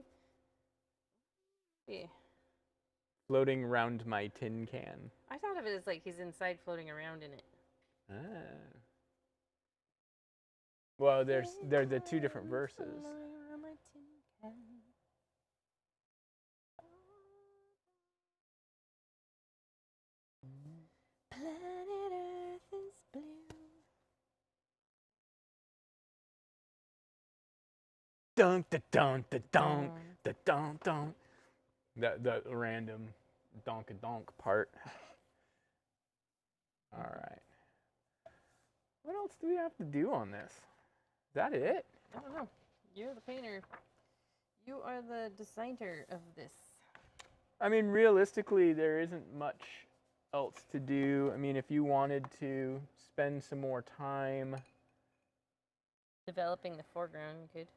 [SPEAKER 2] Yeah.
[SPEAKER 1] Floating around my tin can.
[SPEAKER 2] I thought of it as like he's inside floating around in it.
[SPEAKER 1] Ah. Well, they're the two different verses.
[SPEAKER 2] Planet Earth is blue.
[SPEAKER 1] Dun da dun da dun da dun dun. The random donk part. All right. What else do we have to do on this? Is that it?
[SPEAKER 2] I don't know. You're the painter. You are the designer of this.
[SPEAKER 1] I mean, realistically, there isn't much else to do. I mean, if you wanted to spend some more time
[SPEAKER 2] Developing the foreground, you could.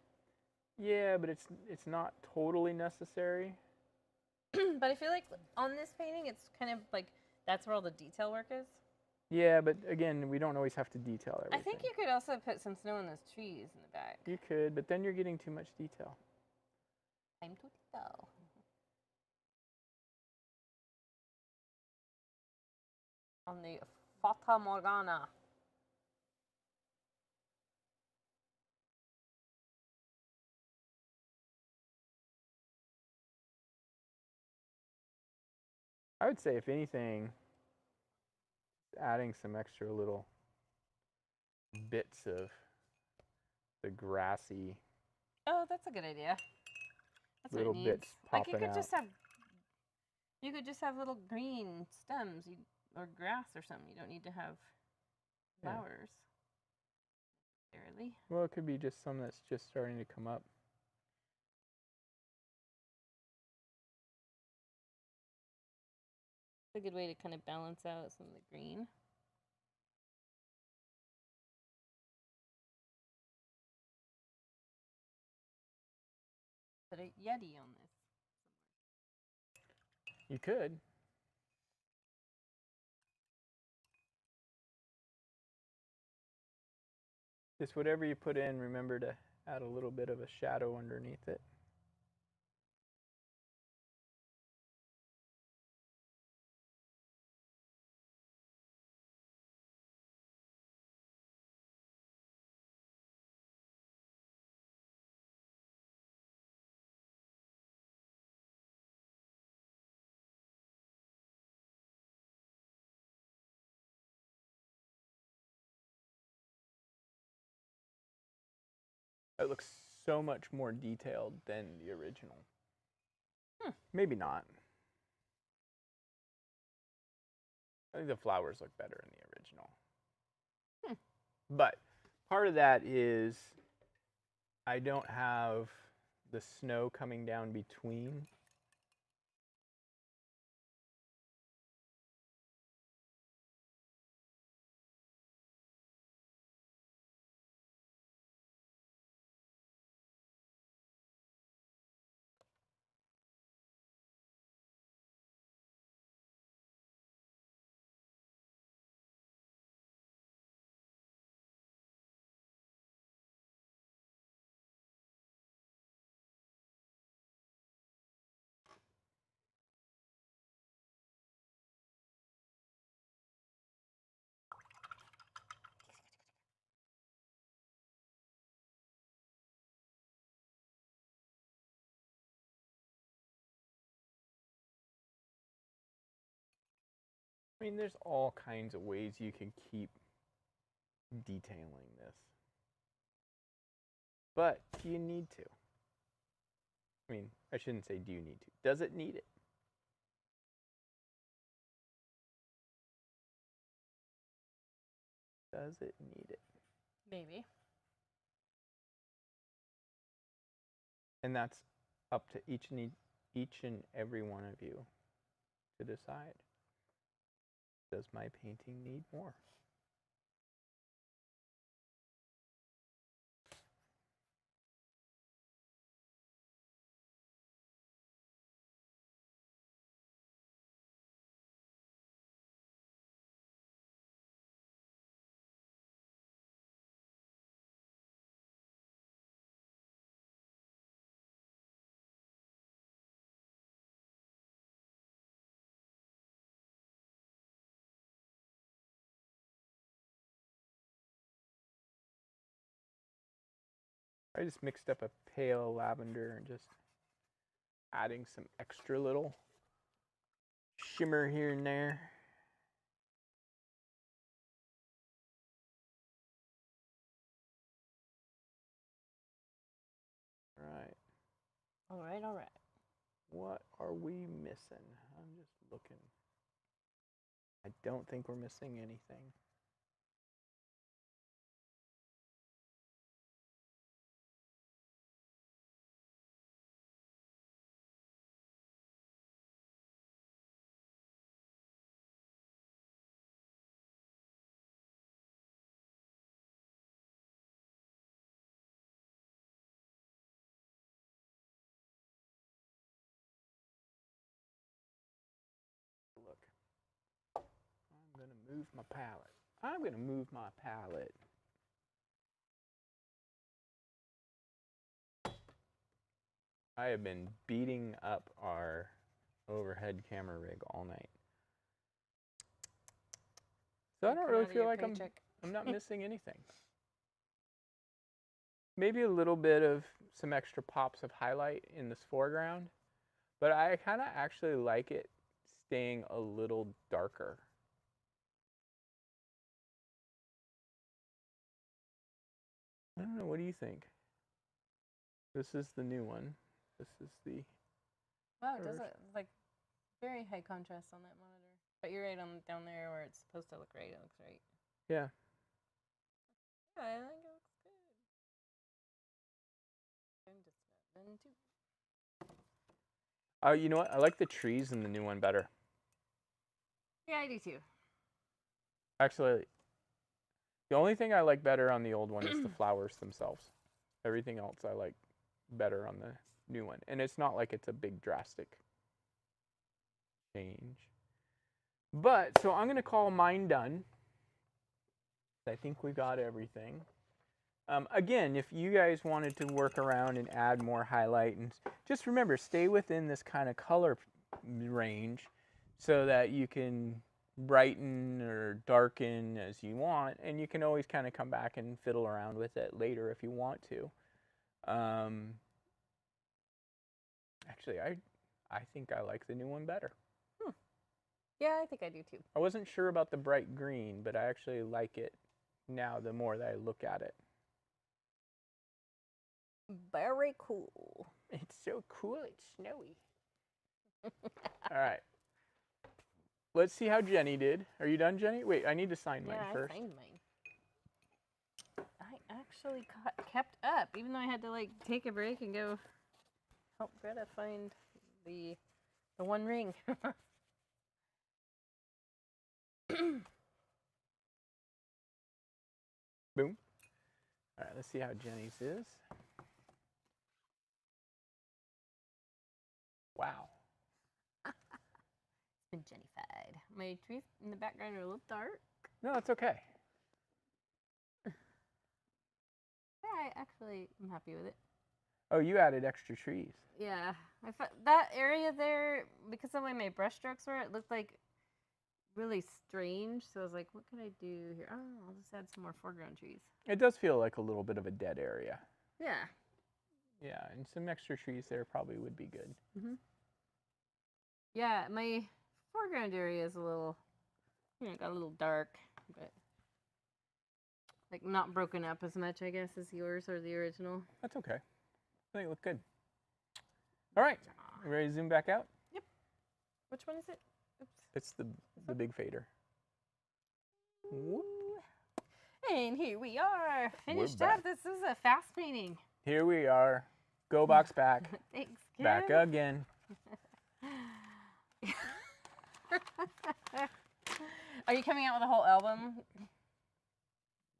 [SPEAKER 1] Yeah, but it's not totally necessary.
[SPEAKER 2] But I feel like on this painting, it's kind of like that's where all the detail work is.
[SPEAKER 1] Yeah, but again, we don't always have to detail everything.
[SPEAKER 2] I think you could also put some snow on those trees in the back.
[SPEAKER 1] You could, but then you're getting too much detail.
[SPEAKER 2] Time to detail. On the Fata Morgana.
[SPEAKER 1] I would say, if anything, adding some extra little bits of the grassy.
[SPEAKER 2] Oh, that's a good idea. That's
[SPEAKER 1] little
[SPEAKER 2] what it needs.
[SPEAKER 1] bits
[SPEAKER 2] Like you
[SPEAKER 1] popping
[SPEAKER 2] could
[SPEAKER 1] out.
[SPEAKER 2] just have little green stems or grass or something. You don't need to have flowers. Necessarily.
[SPEAKER 1] Well, it could be just some that's just starting to come up.
[SPEAKER 2] It's a good way to kind of balance out some of the green. Put a Yeti on this.
[SPEAKER 1] You could. Just whatever you put in, remember to add a little bit of a shadow underneath it. It looks so much more detailed than the original. Maybe not. I think the flowers look better in the original. But part of that is I don't have the snow coming down between. I mean, there's all kinds of ways you can keep detailing this. But do you need to? I mean, I shouldn't say do you need to. Does it need it? Does it need it?
[SPEAKER 2] Maybe.
[SPEAKER 1] And that's up to each and every one of you to decide. Does my painting need more? I just mixed up a pale lavender and just adding some extra little shimmer here and there. Right.
[SPEAKER 2] All right, all right.
[SPEAKER 1] What are we missing? I'm just looking. I don't think we're missing anything. Look, I'm going to move my palette. I'm going to move my palette. I have been beating up our overhead camera rig all night. So I don't really feel like I'm not missing anything. Maybe a little bit of some extra pops of highlight in this foreground, but I kind of actually like it staying a little darker. I don't know, what do you think? This is the new one. This is the...
[SPEAKER 2] Wow, it does look like very high contrast on that monitor. But you're right on down there where it's supposed to look right. It looks right.
[SPEAKER 1] Yeah.
[SPEAKER 2] Yeah, I think it looks good. I'm just then too.
[SPEAKER 1] Oh, you know what? I like the trees in the new one better.
[SPEAKER 2] Yeah, I do too.
[SPEAKER 1] Actually, the only thing I like better on the old one is the flowers themselves. Everything else I like better on the new one. And it's not like it's a big drastic change. But, so I'm going to call mine done. I think we got everything. Again, if you guys wanted to work around and add more highlight, and just remember, stay within this kind of color range so that you can brighten or darken as you want, and you can always kind of come back and fiddle around with it later if you want to. Actually, I think I like the new one better.
[SPEAKER 2] Yeah, I think I do too.
[SPEAKER 1] I wasn't sure about the bright green, but I actually like it now the more that I look at it.
[SPEAKER 2] Very cool.
[SPEAKER 1] It's so cool, it's snowy. All right. Let's see how Jenny did. Are you done, Jenny? Wait, I need to sign mine first.
[SPEAKER 2] Yeah, I signed mine. I actually kept up, even though I had to like take a break and go help Greta find the one ring.
[SPEAKER 1] Boom. All right, let's see how Jenny's is. Wow.
[SPEAKER 2] It's been Jennified. My trees in the background are a little dark.
[SPEAKER 1] No, it's okay.
[SPEAKER 2] Yeah, I actually am happy with it.
[SPEAKER 1] Oh, you added extra trees.
[SPEAKER 2] Yeah, I thought that area there, because of the way my brush strokes were, it looked like really strange. So I was like, what can I do here? Oh, I'll just add some more foreground trees.
[SPEAKER 1] It does feel like a little bit of a dead area.
[SPEAKER 2] Yeah.
[SPEAKER 1] Yeah, and some extra trees there probably would be good.
[SPEAKER 2] Yeah, my foreground area is a little It got a little dark, but like not broken up as much, I guess, as yours or the original.
[SPEAKER 1] That's okay. I think it looked good. All right. You ready to zoom back out?
[SPEAKER 2] Yep. Which one is it? Oops.
[SPEAKER 1] It's the big fader. Whoop.
[SPEAKER 2] And here we are, finished
[SPEAKER 1] back.
[SPEAKER 2] up. This is a fast painting.
[SPEAKER 1] Here we are. Go box back.
[SPEAKER 2] Thanks, Kim.
[SPEAKER 1] Back again.
[SPEAKER 2] Are you coming out with a whole album?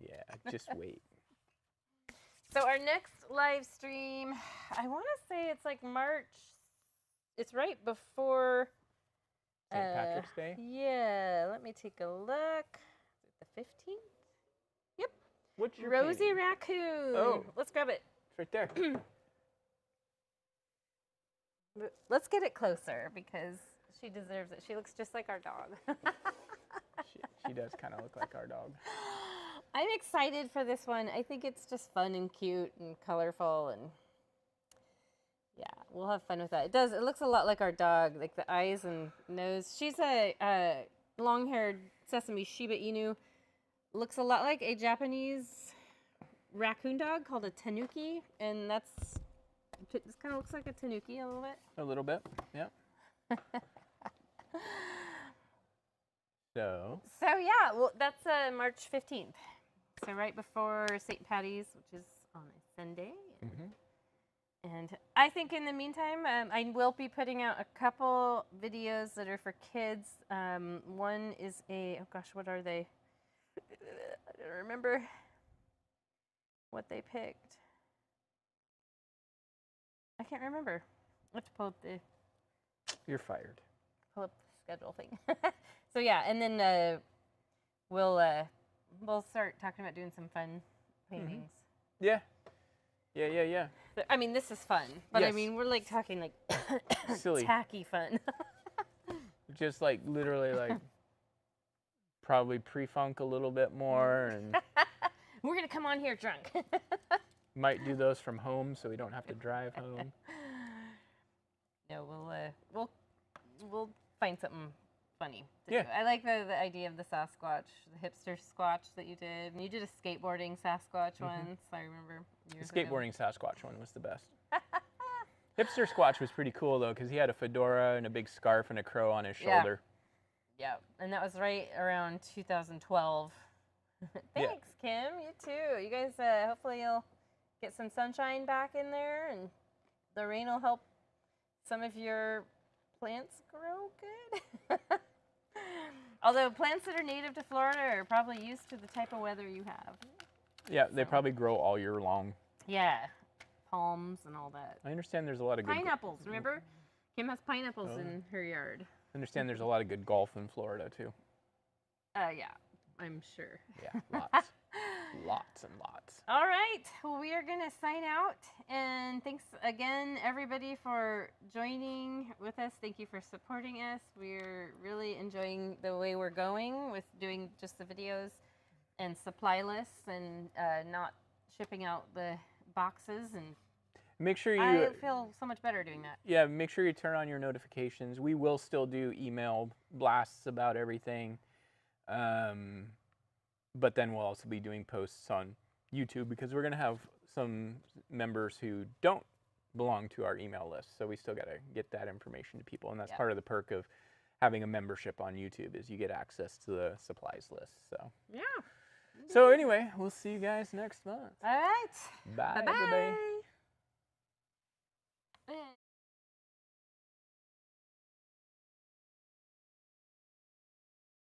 [SPEAKER 1] Yeah, just wait.
[SPEAKER 2] So our next live stream, I want to say it's like March. It's right before
[SPEAKER 1] St. Patrick's Day?
[SPEAKER 2] Yeah, let me take a look. Is it the 15th? Yep.
[SPEAKER 1] What's your
[SPEAKER 2] Rosie
[SPEAKER 1] painting?
[SPEAKER 2] Raccoon.
[SPEAKER 1] Oh.
[SPEAKER 2] Let's grab it.
[SPEAKER 1] It's right there.
[SPEAKER 2] Let's get it closer because she deserves it. She looks just like our dog.
[SPEAKER 1] She does kind of look like our dog.
[SPEAKER 2] I'm excited for this one. I think it's just fun and cute and colorful, and yeah, we'll have fun with that. It looks a lot like our dog, like the eyes and nose. She's a long-haired Sesame Shiba Inu. Looks a lot like a Japanese raccoon dog called a tanuki, and this kind of looks like a tanuki a little bit.
[SPEAKER 1] A little bit, yeah. So
[SPEAKER 2] yeah, well, that's March 15th. So right before St. Patty's, which is on a Sunday. And I think in the meantime, I will be putting out a couple videos that are for kids. One is oh gosh, what are they? I don't remember what they picked. I can't remember. I have to pull up
[SPEAKER 1] you're fired.
[SPEAKER 2] the schedule thing. So yeah, and then we'll start talking about doing some fun paintings.
[SPEAKER 1] Yeah. Yeah.
[SPEAKER 2] I mean, this is fun, but I
[SPEAKER 1] Yes.
[SPEAKER 2] mean, we're like talking like
[SPEAKER 1] Silly.
[SPEAKER 2] tacky fun.
[SPEAKER 1] Just like literally like probably pre-funk a little bit more, and
[SPEAKER 2] We're gonna come on here drunk.
[SPEAKER 1] might do those from home so we don't have to drive home.
[SPEAKER 2] No, we'll find something funny to
[SPEAKER 1] Yeah.
[SPEAKER 2] do. I like the idea of the Sasquatch, the hipster Squatch that you did. And you did a skateboarding Sasquatch once, I remember.
[SPEAKER 1] The
[SPEAKER 2] Years ago.
[SPEAKER 1] skateboarding Sasquatch one was the best. Hipster Squatch was pretty cool though, because he had a fedora and a big scarf and a crow on his
[SPEAKER 2] Yeah.
[SPEAKER 1] shoulder.
[SPEAKER 2] Yeah, and that was right around 2012. Thanks, Kim. You too. You guys, hopefully you'll get some sunshine back in there, and the rain will help some of your plants grow good. Although plants that are native to Florida are probably used to the type of weather you have.
[SPEAKER 1] Yeah, they
[SPEAKER 2] So-
[SPEAKER 1] probably grow all year long.
[SPEAKER 2] Yeah, palms and all that.
[SPEAKER 1] I understand there's a lot of good.
[SPEAKER 2] Pineapples, remember? Kim has pineapples
[SPEAKER 1] Oh.
[SPEAKER 2] in her yard.
[SPEAKER 1] I understand there's a lot of good golf in Florida too.
[SPEAKER 2] Yeah, I'm sure.
[SPEAKER 1] Yeah, lots, lots and lots.
[SPEAKER 2] All right, well, we are going to sign out. And thanks again, everybody, for joining with us. Thank you for supporting us. We're really enjoying the way we're going with doing just the videos and supply lists and not shipping out the boxes. And
[SPEAKER 1] Make sure you.
[SPEAKER 2] I feel so much better doing that.
[SPEAKER 1] Yeah, make sure you turn on your notifications. We will still do email blasts about everything. But then we'll also be doing posts on YouTube because we're going to have some members who don't belong to our email list. So we still got to get that information to people. And that's
[SPEAKER 2] Yeah.
[SPEAKER 1] part of the perk of having a membership on YouTube is you get access to the supplies list. So,
[SPEAKER 2] Yeah.
[SPEAKER 1] so anyway, we'll see you guys next month.
[SPEAKER 2] All right.
[SPEAKER 1] Bye,
[SPEAKER 2] Bye-bye.
[SPEAKER 1] everybody.
[SPEAKER 2] Eh.